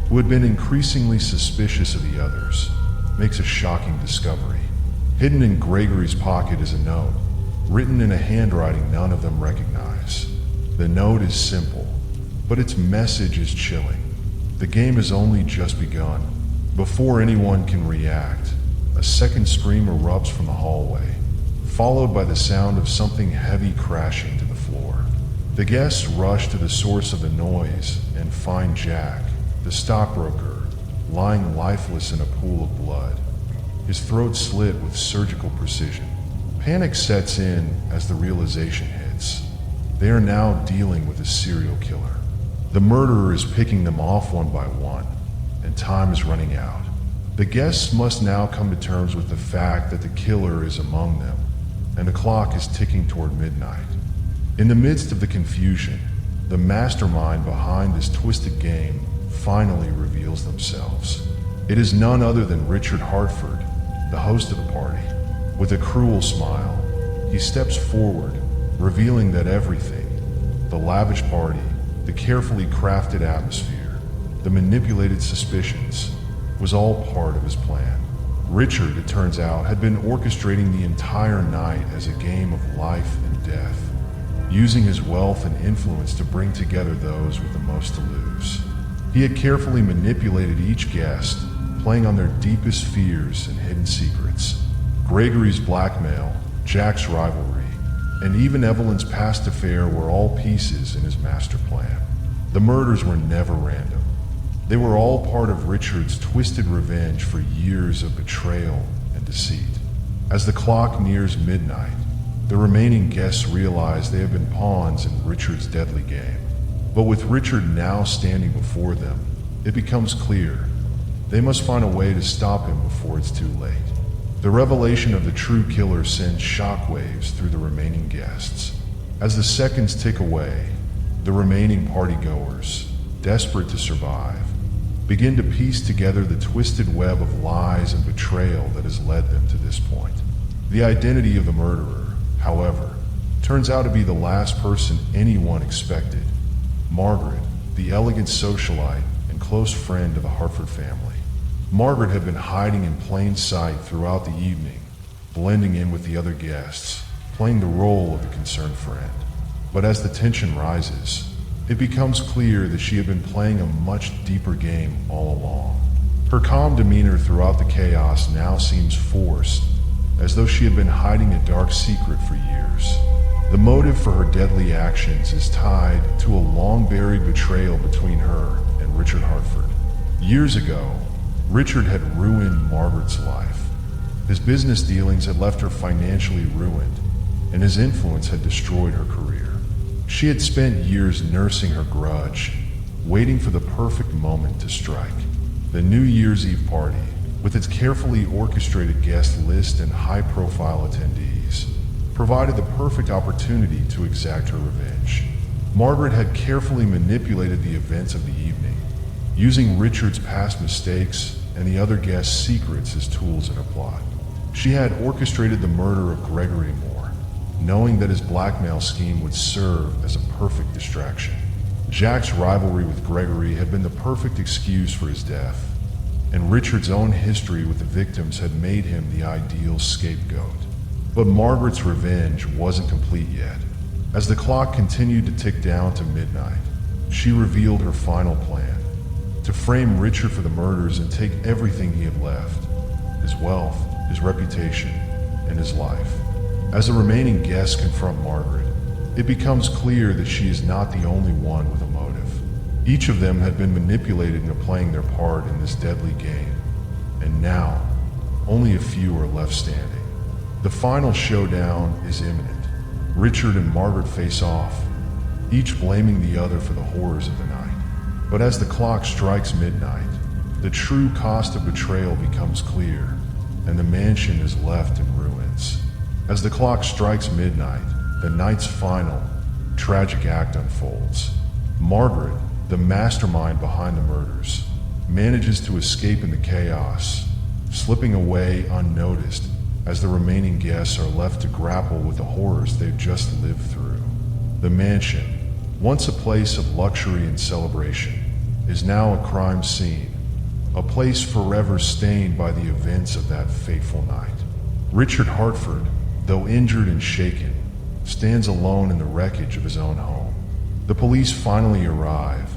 who had been increasingly suspicious of the others, makes a shocking discovery. Hidden in Gregory's pocket is a note, written in a handwriting none of them recognize. The note is simple, but its message is chilling. The game has only just begun. Before anyone can react, a second scream erupts from the hallway, followed by the sound of something heavy crashing to the floor. The guests rush to the source of the noise and find Jack, the stockbroker, lying lifeless in a pool of blood, his throat slit with surgical precision. Panic sets in as the realization hits. They are now dealing with a serial killer. The murderer is picking them off one by one, and time is running out. The guests must now come to terms with the fact that the killer is among them, and the clock is ticking toward midnight. In the midst of the confusion, the mastermind behind this twisted game finally reveals themselves. It is none other than Richard Hartford, the host of the party. With a cruel smile, he steps forward, revealing that everything, the lavish party, the carefully crafted atmosphere, the manipulated suspicions, was all part of his plan. Richard, it turns out, had been orchestrating the entire night as a game of life and death, using his wealth and influence to bring together those with the most to lose. He had carefully manipulated each guest, playing on their deepest fears and hidden secrets. Gregory's blackmail, Jack's rivalry, and even Evelyn's past affair were all pieces in his master plan. The murders were never random. They were all part of Richard's twisted revenge for years of betrayal and deceit. As the clock nears midnight, the remaining guests realize they have been pawns in Richard's deadly game. But with Richard now standing before them, it becomes clear they must find a way to stop him before it's too late. The revelation of the true killer sends shockwaves through the remaining guests. As the seconds tick away, the remaining partygoers, desperate to survive, begin to piece together the twisted web of lies and betrayal that has led them to this point. The identity of the murderer, however, turns out to be the last person anyone expected. Margaret, the elegant socialite and close friend of the Hartford family. Margaret had been hiding in plain sight throughout the evening, blending in with the other guests, playing the role of a concerned friend. But as the tension rises, it becomes clear that she had been playing a much deeper game all along. Her calm demeanor throughout the chaos now seems forced, as though she had been hiding a dark secret for years. The motive for her deadly actions is tied to a long-buried betrayal between her and Richard Hartford. Years ago, Richard had ruined Margaret's life. His business dealings had left her financially ruined, and his influence had destroyed her career. She had spent years nursing her grudge, waiting for the perfect moment to strike. The New Year's Eve party, with its carefully orchestrated guest list and high-profile attendees, provided the perfect opportunity to exact her revenge. Margaret had carefully manipulated the events of the evening, using Richard's past mistakes and the other guests' secrets as tools in her plot. She had orchestrated the murder of Gregory Moore, knowing that his blackmail scheme would serve as a perfect distraction. Jack's rivalry with Gregory had been the perfect excuse for his death, and Richard's own history with the victims had made him the ideal scapegoat. But Margaret's revenge wasn't complete yet. As the clock continued to tick down to midnight, she revealed her final plan: to frame Richard for the murders and take everything he had left: his wealth, his reputation, and his life. As the remaining guests confront Margaret, it becomes clear that she is not the only one with a motive. Each of them had been manipulated into playing their part in this deadly game, and now, only a few are left standing. The final showdown is imminent. Richard and Margaret face off, each blaming the other for the horrors of the night. But as the clock strikes midnight, the true cost of betrayal becomes clear, and the mansion is left in ruins. As the clock strikes midnight, the night's final, tragic act unfolds. Margaret, the mastermind behind the murders, manages to escape in the chaos, slipping away unnoticed as the remaining guests are left to grapple with the horrors they've just lived through. The mansion, once a place of luxury and celebration, is now a crime scene, a place forever stained by the events of that fateful night. Richard Hartford, though injured and shaken, stands alone in the wreckage of his own home. The police finally arrive,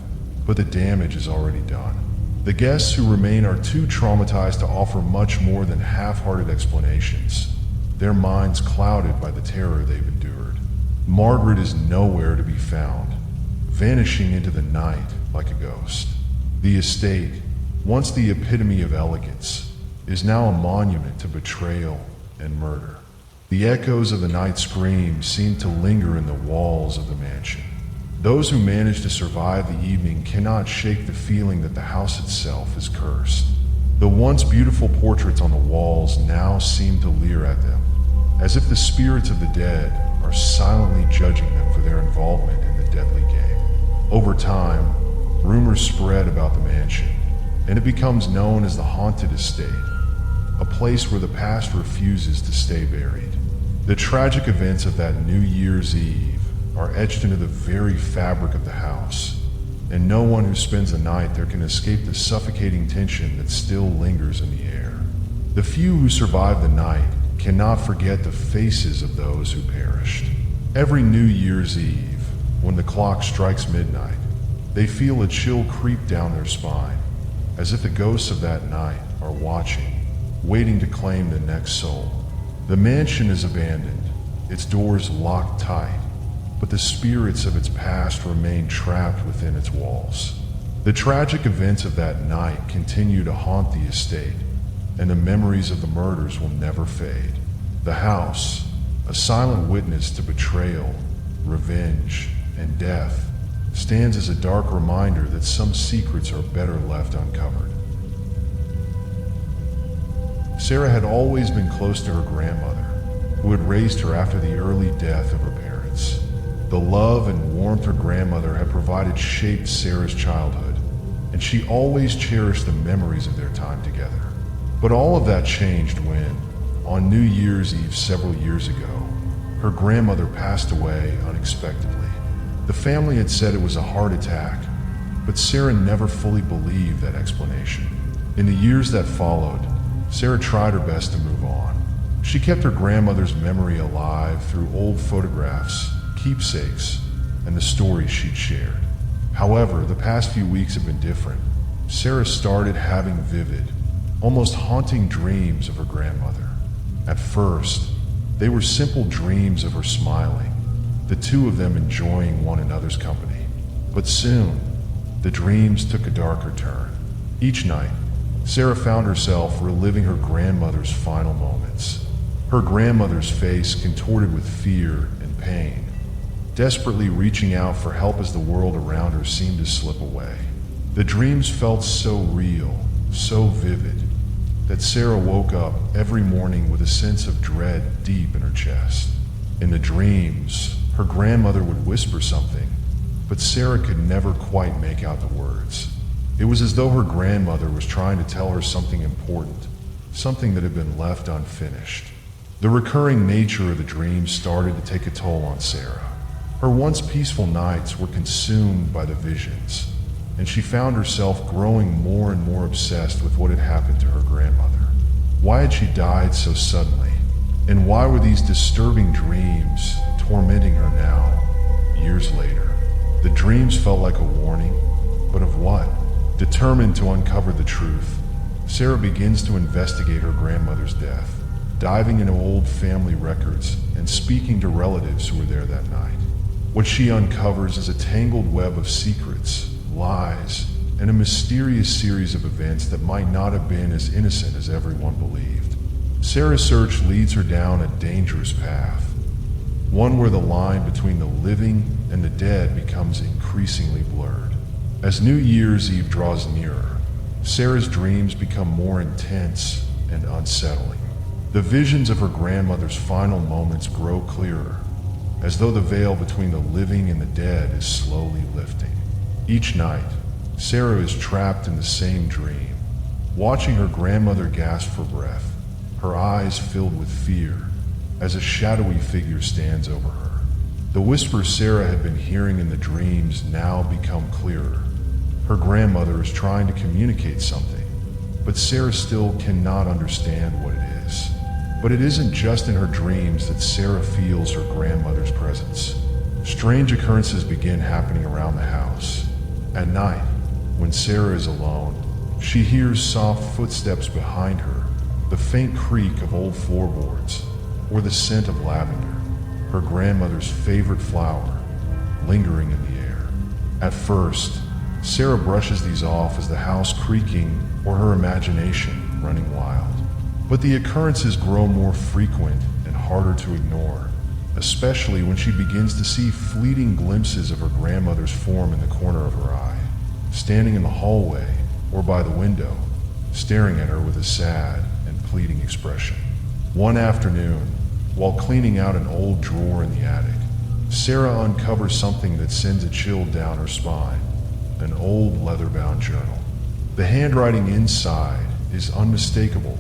but the damage is already done. The guests who remain are too traumatized to offer much more than half-hearted explanations, their minds clouded by the terror they've endured. Margaret is nowhere to be found, vanishing into the night like a ghost. The estate, once the epitome of elegance, is now a monument to betrayal and murder. The echoes of the night scream seem to linger in the walls of the mansion. Those who manage to survive the evening cannot shake the feeling that the house itself is cursed. The once beautiful portraits on the walls now seem to leer at them, as if the spirits of the dead are silently judging them for their involvement in the deadly game. Over time, rumors spread about the mansion, and it becomes known as the haunted estate, a place where the past refuses to stay buried. The tragic events of that New Year's Eve are etched into the very fabric of the house, and no one who spends the night there can escape the suffocating tension that still lingers in the air. The few who survive the night cannot forget the faces of those who perished. Every New Year's Eve, when the clock strikes midnight, they feel a chill creep down their spine, as if the ghosts of that night are watching, waiting to claim the next soul. The mansion is abandoned, its doors locked tight, but the spirits of its past remain trapped within its walls. The tragic events of that night continue to haunt the estate, and the memories of the murders will never fade. The house, a silent witness to betrayal, revenge, and death, stands as a dark reminder that some secrets are better left uncovered. Sarah had always been close to her grandmother, who had raised her after the early death of her parents. The love and warmth her grandmother had provided shaped Sarah's childhood, and she always cherished the memories of their time together. But all of that changed when, on New Year's Eve several years ago, her grandmother passed away unexpectedly. The family had said it was a heart attack, but Sarah never fully believed that explanation. In the years that followed, Sarah tried her best to move on. She kept her grandmother's memory alive through old photographs, keepsakes, and the stories she'd shared. However, the past few weeks have been different. Sarah started having vivid, almost haunting dreams of her grandmother. At first, they were simple dreams of her smiling, the two of them enjoying one another's company. But soon, the dreams took a darker turn. Each night, Sarah found herself reliving her grandmother's final moments. Her grandmother's face contorted with fear and pain, desperately reaching out for help as the world around her seemed to slip away. The dreams felt so real, so vivid, that Sarah woke up every morning with a sense of dread deep in her chest. In the dreams, her grandmother would whisper something, but Sarah could never quite make out the words. It was as though her grandmother was trying to tell her something important, something that had been left unfinished. The recurring nature of the dreams started to take a toll on Sarah. Her once peaceful nights were consumed by the visions, and she found herself growing more and more obsessed with what had happened to her grandmother. Why had she died so suddenly? And why were these disturbing dreams tormenting her now, years later? The dreams felt like a warning, but of what? Determined to uncover the truth, Sarah begins to investigate her grandmother's death, diving into old family records and speaking to relatives who were there that night. What she uncovers is a tangled web of secrets, lies, and a mysterious series of events that might not have been as innocent as everyone believed. Sarah's search leads her down a dangerous path, one where the line between the living and the dead becomes increasingly blurred. As New Year's Eve draws nearer, Sarah's dreams become more intense and unsettling. The visions of her grandmother's final moments grow clearer, as though the veil between the living and the dead is slowly lifting. Each night, Sarah is trapped in the same dream, watching her grandmother gasp for breath, her eyes filled with fear, as a shadowy figure stands over her. The whispers Sarah had been hearing in the dreams now become clearer. Her grandmother is trying to communicate something, but Sarah still cannot understand what it is. But it isn't just in her dreams that Sarah feels her grandmother's presence. Strange occurrences begin happening around the house. At night, when Sarah is alone, she hears soft footsteps behind her, the faint creak of old floorboards, or the scent of lavender, her grandmother's favorite flower, lingering in the air. At first, Sarah brushes these off as the house creaking or her imagination running wild. But the occurrences grow more frequent and harder to ignore, especially when she begins to see fleeting glimpses of her grandmother's form in the corner of her eye, standing in the hallway or by the window, staring at her with a sad and pleading expression. One afternoon, while cleaning out an old drawer in the attic, Sarah uncovers something that sends a chill down her spine, an old leather-bound journal. The handwriting inside is unmistakable,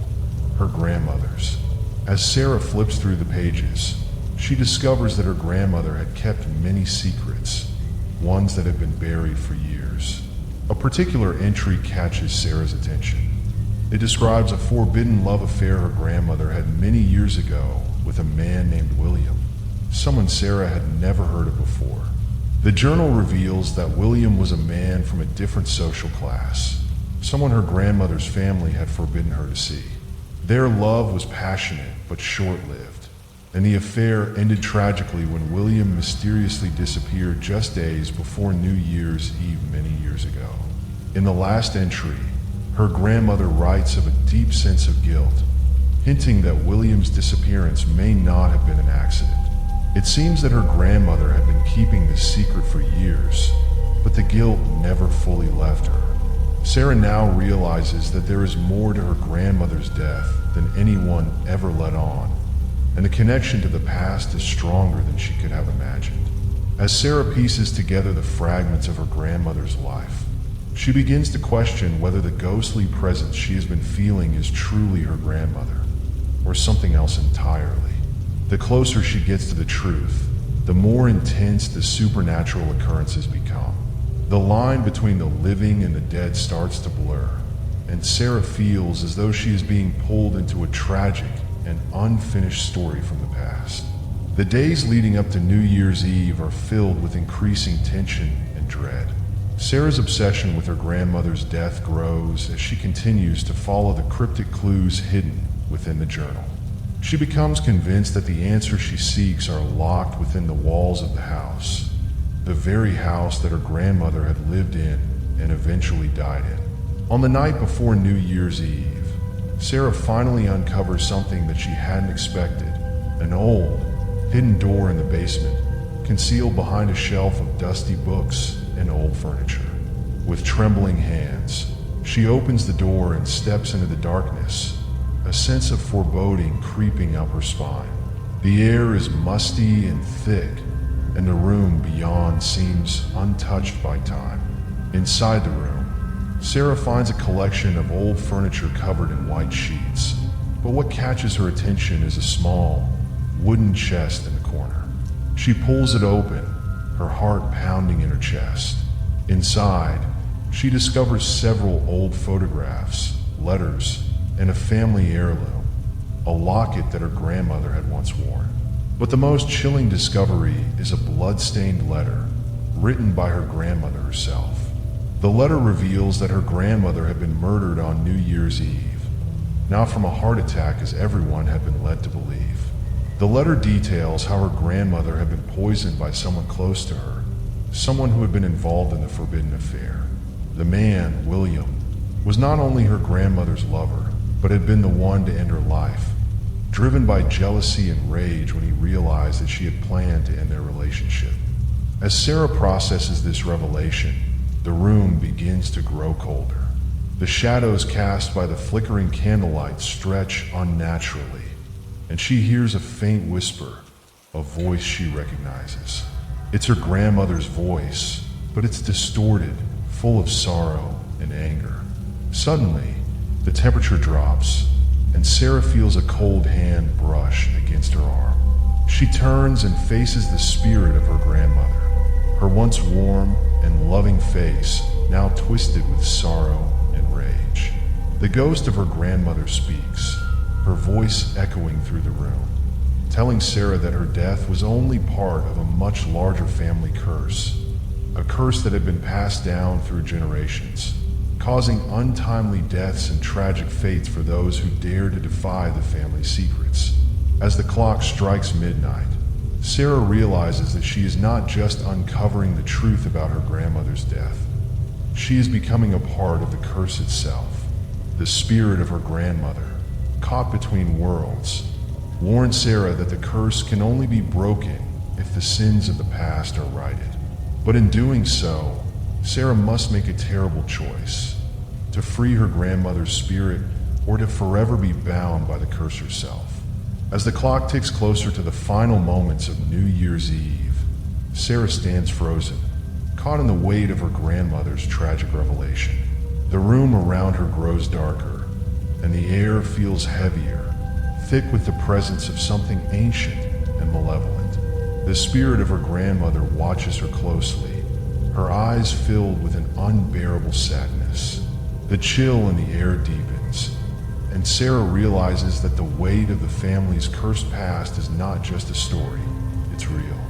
her grandmother's. As Sarah flips through the pages, she discovers that her grandmother had kept many secrets, ones that had been buried for years. A particular entry catches Sarah's attention. It describes a forbidden love affair her grandmother had many years ago with a man named William, someone Sarah had never heard of before. The journal reveals that William was a man from a different social class, someone her grandmother's family had forbidden her to see. Their love was passionate but short-lived, and the affair ended tragically when William mysteriously disappeared just days before New Year's Eve many years ago. In the last entry, her grandmother writes of a deep sense of guilt, hinting that William's disappearance may not have been an accident. It seems that her grandmother had been keeping this secret for years, but the guilt never fully left her. Sarah now realizes that there is more to her grandmother's death than anyone ever let on, and the connection to the past is stronger than she could have imagined. As Sarah pieces together the fragments of her grandmother's life, she begins to question whether the ghostly presence she has been feeling is truly her grandmother, or something else entirely. The closer she gets to the truth, the more intense the supernatural occurrences become. The line between the living and the dead starts to blur, and Sarah feels as though she is being pulled into a tragic and unfinished story from the past. The days leading up to New Year's Eve are filled with increasing tension and dread. Sarah's obsession with her grandmother's death grows as she continues to follow the cryptic clues hidden within the journal. She becomes convinced that the answers she seeks are locked within the walls of the house, the very house that her grandmother had lived in and eventually died in. On the night before New Year's Eve, Sarah finally uncovers something that she hadn't expected, an old, hidden door in the basement, concealed behind a shelf of dusty books and old furniture. With trembling hands, she opens the door and steps into the darkness, a sense of foreboding creeping up her spine. The air is musty and thick, and the room beyond seems untouched by time. Inside the room, Sarah finds a collection of old furniture covered in white sheets, but what catches her attention is a small, wooden chest in the corner. She pulls it open, her heart pounding in her chest. Inside, she discovers several old photographs, letters, and a family heirloom, a locket that her grandmother had once worn. But the most chilling discovery is a blood-stained letter written by her grandmother herself. The letter reveals that her grandmother had been murdered on New Year's Eve, not from a heart attack as everyone had been led to believe. The letter details how her grandmother had been poisoned by someone close to her, someone who had been involved in the forbidden affair. The man, William, was not only her grandmother's lover, but had been the one to end her life. driven by jealousy and rage when he realized that she had planned to end their relationship. As Sarah processes this revelation, the room begins to grow colder. The shadows cast by the flickering candlelight stretch unnaturally, and she hears a faint whisper, a voice she recognizes. It's her grandmother's voice, but it's distorted, full of sorrow and anger. Suddenly, the temperature drops, and Sarah feels a cold hand brush against her arm. She turns and faces the spirit of her grandmother, her once warm and loving face now twisted with sorrow and rage. The ghost of her grandmother speaks, her voice echoing through the room, telling Sarah that her death was only part of a much larger family curse, a curse that had been passed down through generations, causing untimely deaths and tragic fates for those who dare to defy the family's secrets. As the clock strikes midnight, Sarah realizes that she is not just uncovering the truth about her grandmother's death. She is becoming a part of the curse itself. The spirit of her grandmother, caught between worlds, warns Sarah that the curse can only be broken if the sins of the past are righted. But in doing so, Sarah must make a terrible choice: to free her grandmother's spirit or to forever be bound by the curse herself. As the clock ticks closer to the final moments of New Year's Eve, Sarah stands frozen, caught in the weight of her grandmother's tragic revelation. The room around her grows darker, and the air feels heavier, thick with the presence of something ancient and malevolent. The spirit of her grandmother watches her closely, her eyes filled with an unbearable sadness. The chill in the air deepens, and Sarah realizes that the weight of the family's cursed past is not just a story, it's real.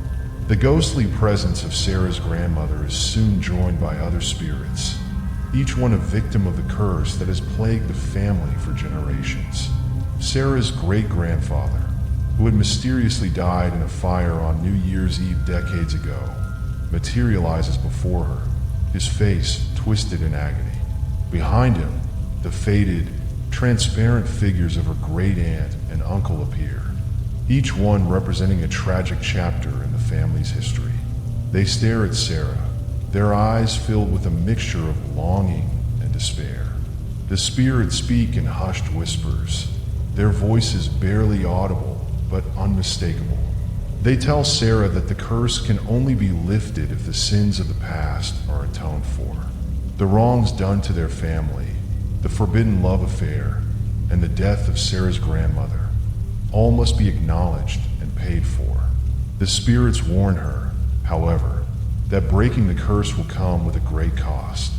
The ghostly presence of Sarah's grandmother is soon joined by other spirits, each one a victim of the curse that has plagued the family for generations. Sarah's great-grandfather, who had mysteriously died in a fire on New Year's Eve decades ago, materializes before her, his face twisted in agony. Behind him, the faded, transparent figures of her great-aunt and uncle appear, each one representing a tragic chapter in the family's history. They stare at Sarah, their eyes filled with a mixture of longing and despair. The spirits speak in hushed whispers, their voices barely audible but unmistakable. They tell Sarah that the curse can only be lifted if the sins of the past are atoned for. The wrongs done to their family, the forbidden love affair, and the death of Sarah's grandmother, all must be acknowledged and paid for. The spirits warn her, however, that breaking the curse will come with a great cost.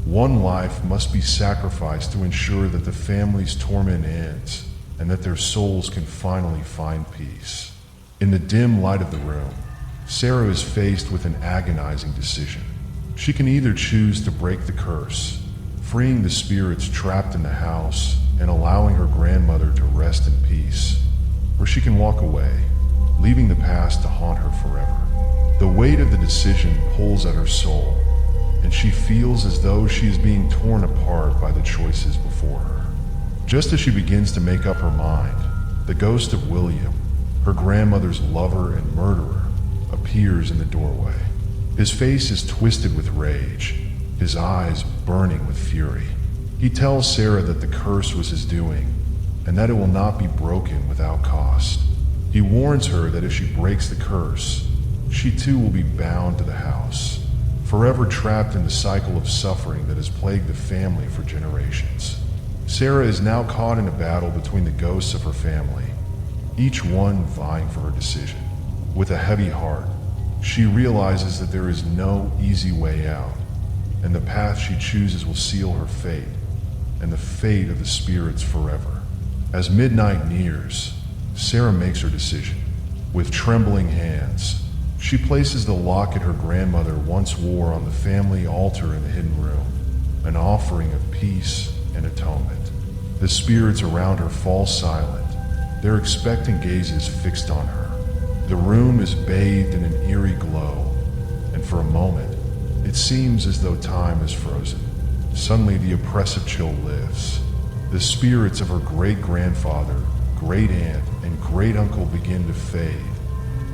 One life must be sacrificed to ensure that the family's torment ends and that their souls can finally find peace. In the dim light of the room, Sarah is faced with an agonizing decision. She can either choose to break the curse, freeing the spirits trapped in the house and allowing her grandmother to rest in peace, or she can walk away, leaving the past to haunt her forever. The weight of the decision pulls at her soul, and she feels as though she is being torn apart by the choices before her. Just as she begins to make up her mind, the ghost of William, her grandmother's lover and murderer, appears in the doorway. His face is twisted with rage, his eyes burning with fury. He tells Sarah that the curse was his doing, and that it will not be broken without cost. He warns her that if she breaks the curse, she too will be bound to the house, forever trapped in the cycle of suffering that has plagued the family for generations. Sarah is now caught in a battle between the ghosts of her family, each one vying for her decision. With a heavy heart, she realizes that there is no easy way out, and the path she chooses will seal her fate and the fate of the spirits forever. As midnight nears, Sarah makes her decision. With trembling hands, she places the locket her grandmother once wore on the family altar in the hidden room, an offering of peace and atonement. The spirits around her fall silent, their expectant gazes fixed on her. The room is bathed in an eerie glow, and for a moment, it seems as though time is frozen. Suddenly, the oppressive chill lifts. The spirits of her great-grandfather, great aunt, and great uncle begin to fade,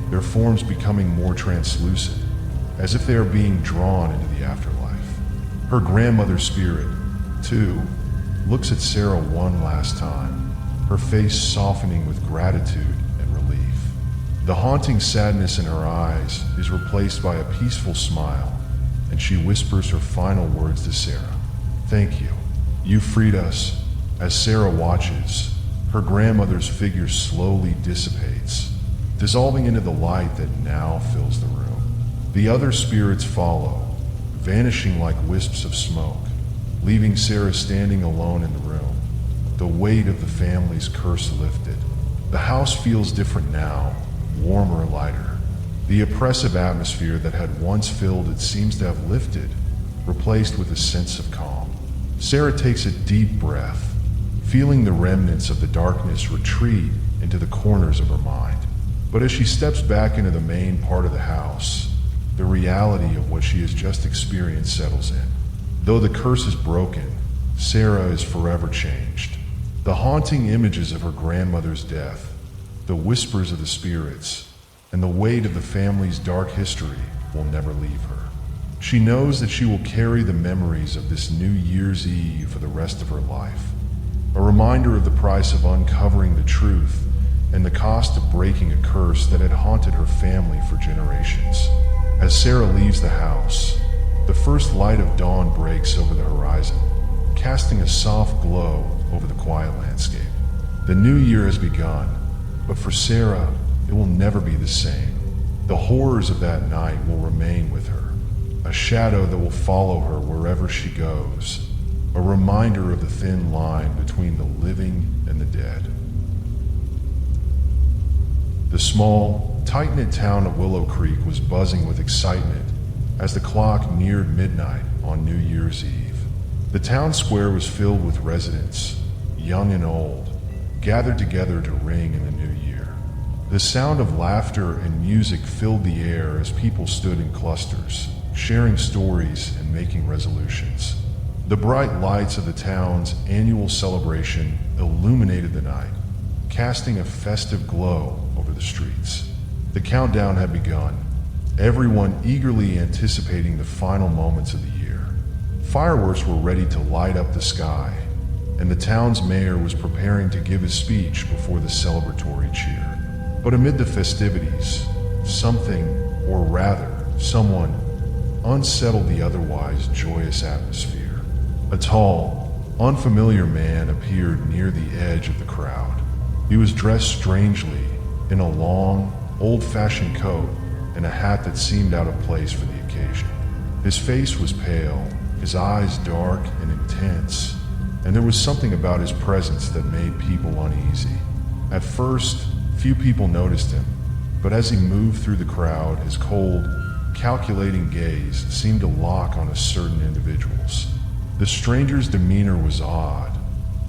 their forms becoming more translucent, as if they are being drawn into the afterlife. Her grandmother's spirit, too, looks at Sarah one last time, her face softening with gratitude and relief. The haunting sadness in her eyes is replaced by a peaceful smile, and she whispers her final words to Sarah. "Thank you. You freed us." As Sarah watches, her grandmother's figure slowly dissipates, dissolving into the light that now fills the room. The other spirits follow, vanishing like wisps of smoke, leaving Sarah standing alone in the room, the weight of the family's curse lifted. The house feels different now, warmer, lighter. The oppressive atmosphere that had once filled it seems to have lifted, replaced with a sense of calm. Sarah takes a deep breath, feeling the remnants of the darkness retreat into the corners of her mind. But as she steps back into the main part of the house, the reality of what she has just experienced settles in. Though the curse is broken, Sarah is forever changed. The haunting images of her grandmother's death, the whispers of the spirits, and the weight of the family's dark history will never leave her. She knows that she will carry the memories of this New Year's Eve for the rest of her life, a reminder of the price of uncovering the truth and the cost of breaking a curse that had haunted her family for generations. As Sarah leaves the house, the first light of dawn breaks over the horizon, casting a soft glow over the quiet landscape. The new year has begun, but for Sarah, it will never be the same. The horrors of that night will remain with her, a shadow that will follow her wherever she goes, a reminder of the thin line between the living and the dead. The small, tight-knit town of Willow Creek was buzzing with excitement as the clock neared midnight on New Year's Eve. The town square was filled with residents, young and old, gathered together to ring in the new year. The sound of laughter and music filled the air as people stood in clusters, sharing stories and making resolutions. The bright lights of the town's annual celebration illuminated the night, casting a festive glow over the streets. The countdown had begun, everyone eagerly anticipating the final moments of the year. Fireworks were ready to light up the sky, and the town's mayor was preparing to give his speech before the celebratory cheer. But amid the festivities, something, or rather, someone, unsettled the otherwise joyous atmosphere. A tall, unfamiliar man appeared near the edge of the crowd. He was dressed strangely in a long, old-fashioned coat and a hat that seemed out of place for the occasion. His face was pale, his eyes dark and intense, and there was something about his presence that made people uneasy. At first, few people noticed him, but as he moved through the crowd, his cold, calculating gaze seemed to lock on certain individuals. The stranger's demeanor was odd,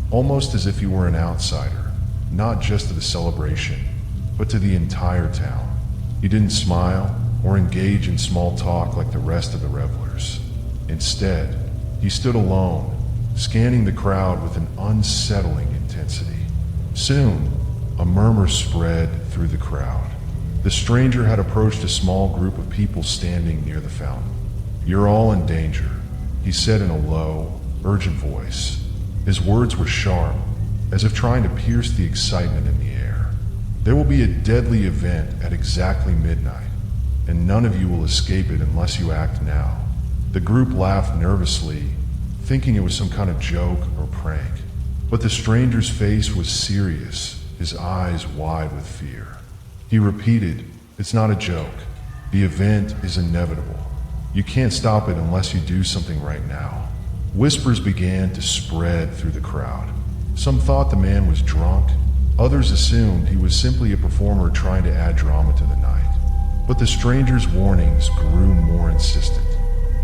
almost as if he were an outsider, not just to the celebration, but to the entire town. He didn't smile or engage in small talk like the rest of the revelers. Instead, he stood alone, scanning the crowd with an unsettling intensity. Soon, a murmur spread through the crowd. The stranger had approached a small group of people standing near the fountain. "You're all in danger," he said in a low, urgent voice. His words were sharp, as if trying to pierce the excitement in the air. "There will be a deadly event at exactly midnight, and none of you will escape it unless you act now." The group laughed nervously, thinking it was some kind of joke or prank. But the stranger's face was serious, his eyes wide with fear. He repeated, "It's not a joke. The event is inevitable. You can't stop it unless you do something right now." Whispers began to spread through the crowd. Some thought the man was drunk. Others assumed he was simply a performer trying to add drama to the night. But the stranger's warnings grew more insistent.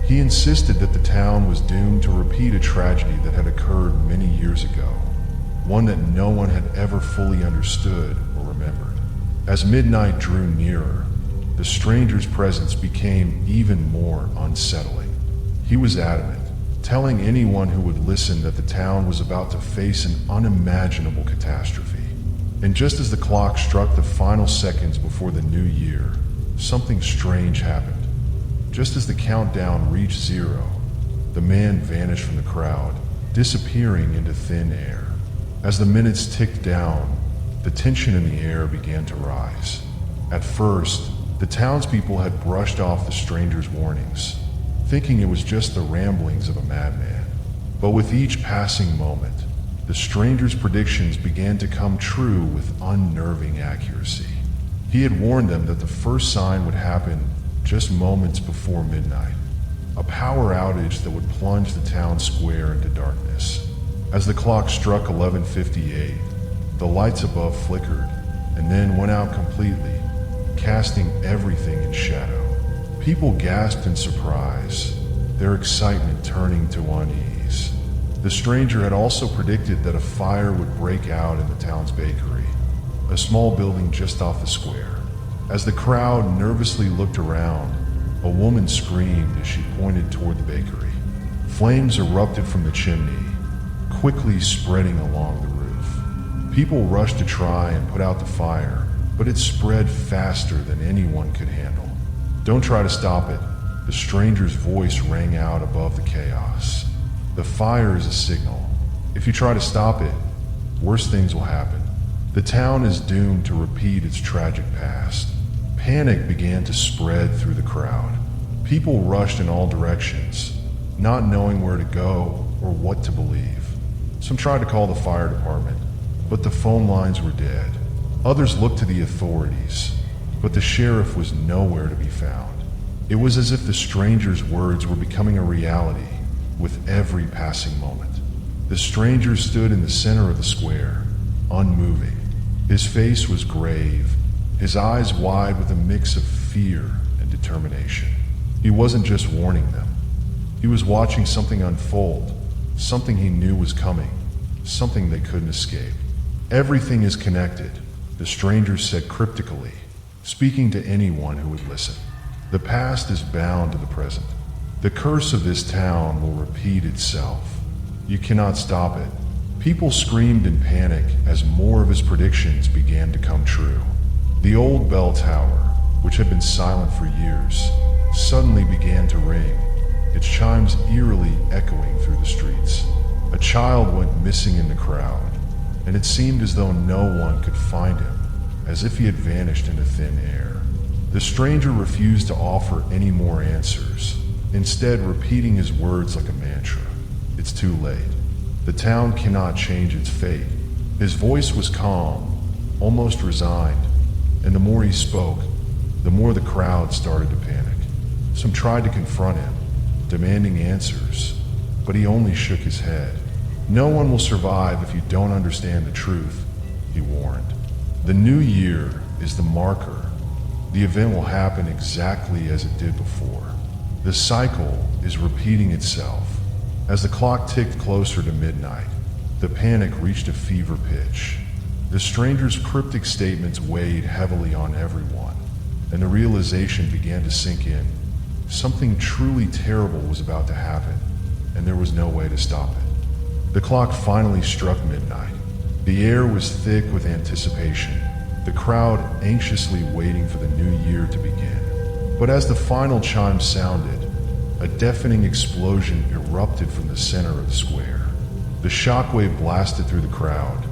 He insisted that the town was doomed to repeat a tragedy that had occurred many years ago, one that no one had ever fully understood or remembered. As midnight drew nearer, the stranger's presence became even more unsettling. He was adamant, telling anyone who would listen that the town was about to face an unimaginable catastrophe. And just as the clock struck the final seconds before the new year, something strange happened. Just as the countdown reached 0, the man vanished from the crowd, disappearing into thin air. As the minutes ticked down, the tension in the air began to rise. At first, the townspeople had brushed off the stranger's warnings, thinking it was just the ramblings of a madman. But with each passing moment, the stranger's predictions began to come true with unnerving accuracy. He had warned them that the first sign would happen just moments before midnight, a power outage that would plunge the town square into darkness. As the clock struck 11:58, the lights above flickered and then went out completely, casting everything in shadow. People gasped in surprise, their excitement turning to unease. The stranger had also predicted that a fire would break out in the town's bakery, a small building just off the square. As the crowd nervously looked around, a woman screamed as she pointed toward the bakery. Flames erupted from the chimney, quickly spreading along the roof. People rushed to try and put out the fire, but it spread faster than anyone could handle. "Don't try to stop it," the stranger's voice rang out above the chaos. "The fire is a signal. If you try to stop it, worse things will happen. The town is doomed to repeat its tragic past." Panic began to spread through the crowd. People rushed in all directions, not knowing where to go or what to believe. Some tried to call the fire department, but the phone lines were dead. Others looked to the authorities, but the sheriff was nowhere to be found. It was as if the stranger's words were becoming a reality with every passing moment. The stranger stood in the center of the square, unmoving. His face was grave, his eyes wide with a mix of fear and determination. He wasn't just warning them. He was watching something unfold, something he knew was coming, something they couldn't escape. "Everything is connected," the stranger said cryptically, speaking to anyone who would listen. "The past is bound to the present. The curse of this town will repeat itself. You cannot stop it." People screamed in panic as more of his predictions began to come true. The old bell tower, which had been silent for years, suddenly began to ring, its chimes eerily echoing through the streets. A child went missing in the crowd, and it seemed as though no one could find him, as if he had vanished into thin air. The stranger refused to offer any more answers, instead repeating his words like a mantra. "It's too late. The town cannot change its fate." His voice was calm, almost resigned, and the more he spoke, the more the crowd started to panic. Some tried to confront him, demanding answers, but he only shook his head. "No one will survive if you don't understand the truth," he warned. "The new year is the marker. The event will happen exactly as it did before. The cycle is repeating itself." As the clock ticked closer to midnight, the panic reached a fever pitch. The stranger's cryptic statements weighed heavily on everyone, and the realization began to sink in. Something truly terrible was about to happen, and there was no way to stop it. The clock finally struck midnight. The air was thick with anticipation, the crowd anxiously waiting for the new year to begin. But as the final chime sounded, a deafening explosion erupted from the center of the square. The shockwave blasted through the crowd,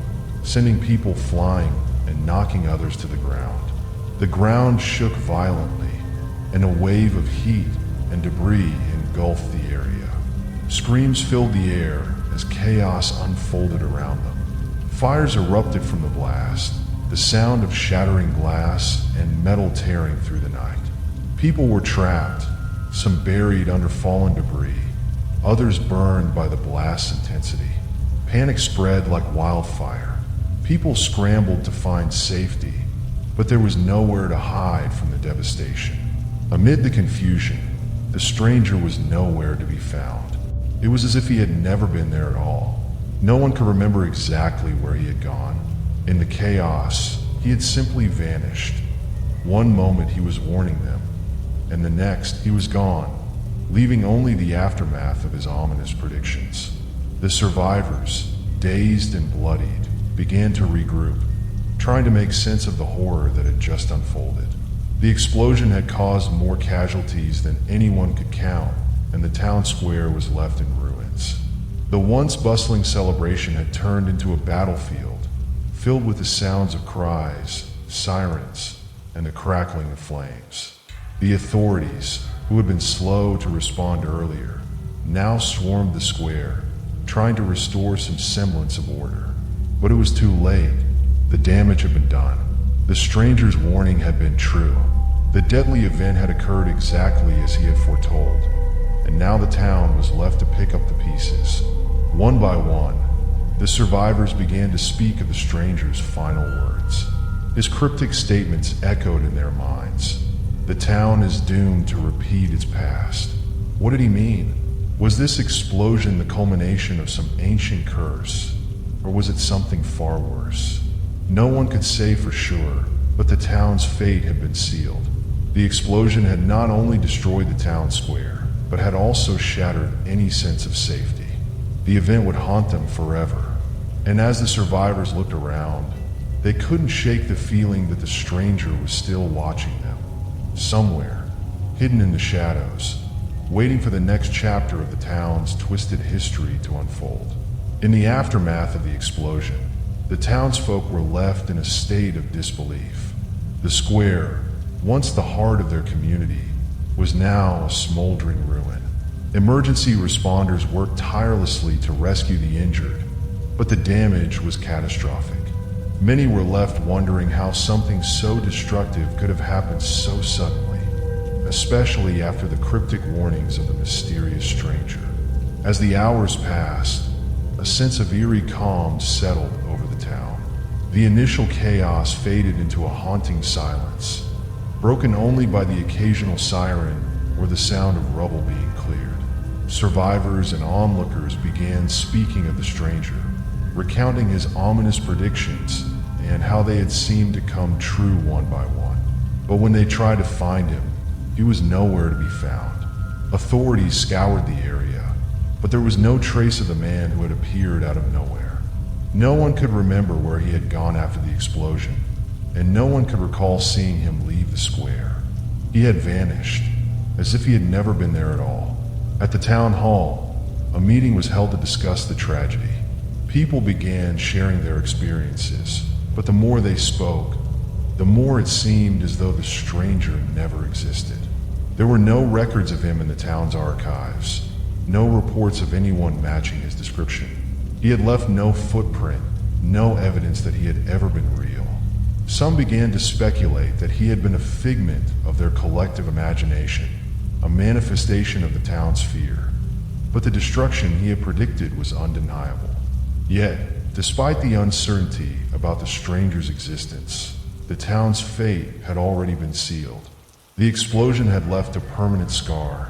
sending people flying and knocking others to the ground. The ground shook violently, and a wave of heat and debris engulfed the area. Screams filled the air as chaos unfolded around them. Fires erupted from the blast, the sound of shattering glass and metal tearing through the night. People were trapped, some buried under fallen debris, others burned by the blast's intensity. Panic spread like wildfire. People scrambled to find safety, but there was nowhere to hide from the devastation. Amid the confusion, the stranger was nowhere to be found. It was as if he had never been there at all. No one could remember exactly where he had gone. In the chaos, he had simply vanished. One moment he was warning them, and the next he was gone, leaving only the aftermath of his ominous predictions. The survivors, dazed and bloodied, began to regroup, trying to make sense of the horror that had just unfolded. The explosion had caused more casualties than anyone could count, and the town square was left in ruins. The once bustling celebration had turned into a battlefield, filled with the sounds of cries, sirens, and the crackling of flames. The authorities, who had been slow to respond earlier, now swarmed the square, trying to restore some semblance of order. But it was too late. The damage had been done. The stranger's warning had been true. The deadly event had occurred exactly as he had foretold, and now the town was left to pick up the pieces. One by one, the survivors began to speak of the stranger's final words. His cryptic statements echoed in their minds. The town is doomed to repeat its past. What did he mean? Was this explosion the culmination of some ancient curse, or was it something far worse? No one could say for sure, but the town's fate had been sealed. The explosion had not only destroyed the town square, but had also shattered any sense of safety. The event would haunt them forever, and as the survivors looked around, they couldn't shake the feeling that the stranger was still watching them, somewhere, hidden in the shadows, waiting for the next chapter of the town's twisted history to unfold. In the aftermath of the explosion, the townsfolk were left in a state of disbelief. The square, once the heart of their community, was now a smoldering ruin. Emergency responders worked tirelessly to rescue the injured, but the damage was catastrophic. Many were left wondering how something so destructive could have happened so suddenly, especially after the cryptic warnings of the mysterious stranger. As the hours passed, a sense of eerie calm settled over the town. The initial chaos faded into a haunting silence, broken only by the occasional siren or the sound of rubble being cleared. Survivors and onlookers began speaking of the stranger, recounting his ominous predictions and how they had seemed to come true one by one. But when they tried to find him, he was nowhere to be found. Authorities scoured the area, but there was no trace of the man who had appeared out of nowhere. No one could remember where he had gone after the explosion, and no one could recall seeing him leave the square. He had vanished, as if he had never been there at all. At the town hall, a meeting was held to discuss the tragedy. People began sharing their experiences, but the more they spoke, the more it seemed as though the stranger never existed. There were no records of him in the town's archives, no reports of anyone matching his description. He had left no footprint, no evidence that he had ever been real. Some began to speculate that he had been a figment of their collective imagination, a manifestation of the town's fear. But the destruction he had predicted was undeniable. Yet, despite the uncertainty about the stranger's existence, the town's fate had already been sealed. The explosion had left a permanent scar,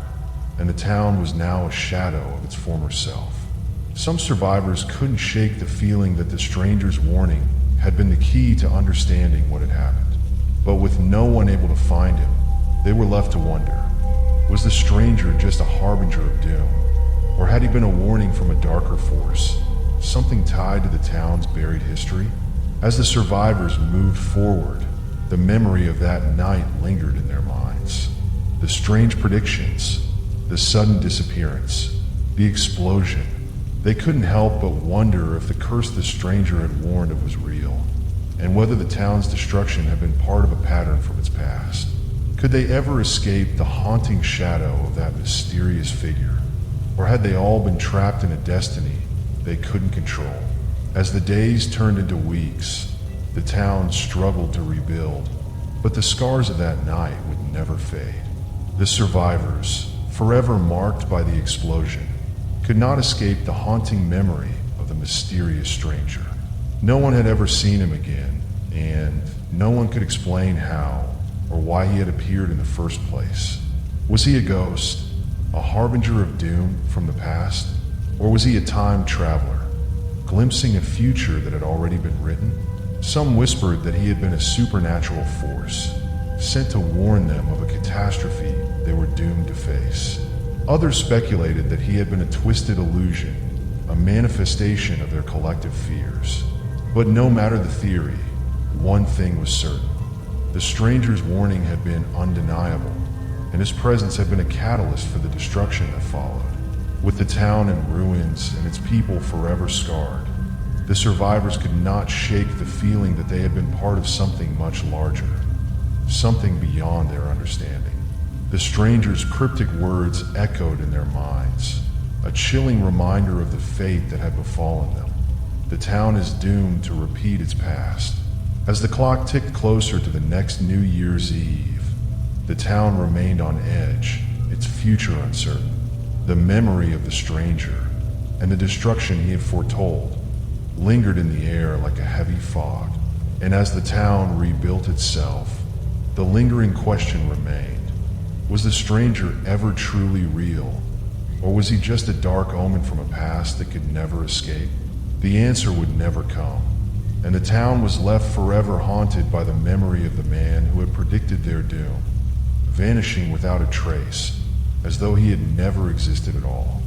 and the town was now a shadow of its former self. Some survivors couldn't shake the feeling that the stranger's warning had been the key to understanding what had happened. But with no one able to find him, they were left to wonder, was the stranger just a harbinger of doom? Or had he been a warning from a darker force, something tied to the town's buried history? As the survivors moved forward, the memory of that night lingered in their minds. The strange predictions, the sudden disappearance, the explosion. They couldn't help but wonder if the curse the stranger had warned of was real, and whether the town's destruction had been part of a pattern from its past. Could they ever escape the haunting shadow of that mysterious figure? Or had they all been trapped in a destiny they couldn't control? As the days turned into weeks, the town struggled to rebuild, but the scars of that night would never fade. The survivors, forever marked by the explosion, could not escape the haunting memory of the mysterious stranger. No one had ever seen him again, and no one could explain how or why he had appeared in the first place. Was he a ghost, a harbinger of doom from the past? Or was he a time traveler, glimpsing a future that had already been written? Some whispered that he had been a supernatural force, sent to warn them of a catastrophe they were doomed to face. Others speculated that he had been a twisted illusion, a manifestation of their collective fears. But no matter the theory, one thing was certain. The stranger's warning had been undeniable, and his presence had been a catalyst for the destruction that followed. With the town in ruins and its people forever scarred, the survivors could not shake the feeling that they had been part of something much larger, something beyond their understanding. The stranger's cryptic words echoed in their minds, a chilling reminder of the fate that had befallen them. The town is doomed to repeat its past. As the clock ticked closer to the next New Year's Eve, the town remained on edge, its future uncertain. The memory of the stranger and the destruction he had foretold lingered in the air like a heavy fog. And as the town rebuilt itself, the lingering question remained. Was the stranger ever truly real? Or was he just a dark omen from a past that could never escape? The answer would never come, and the town was left forever haunted by the memory of the man who had predicted their doom, vanishing without a trace, as though he had never existed at all.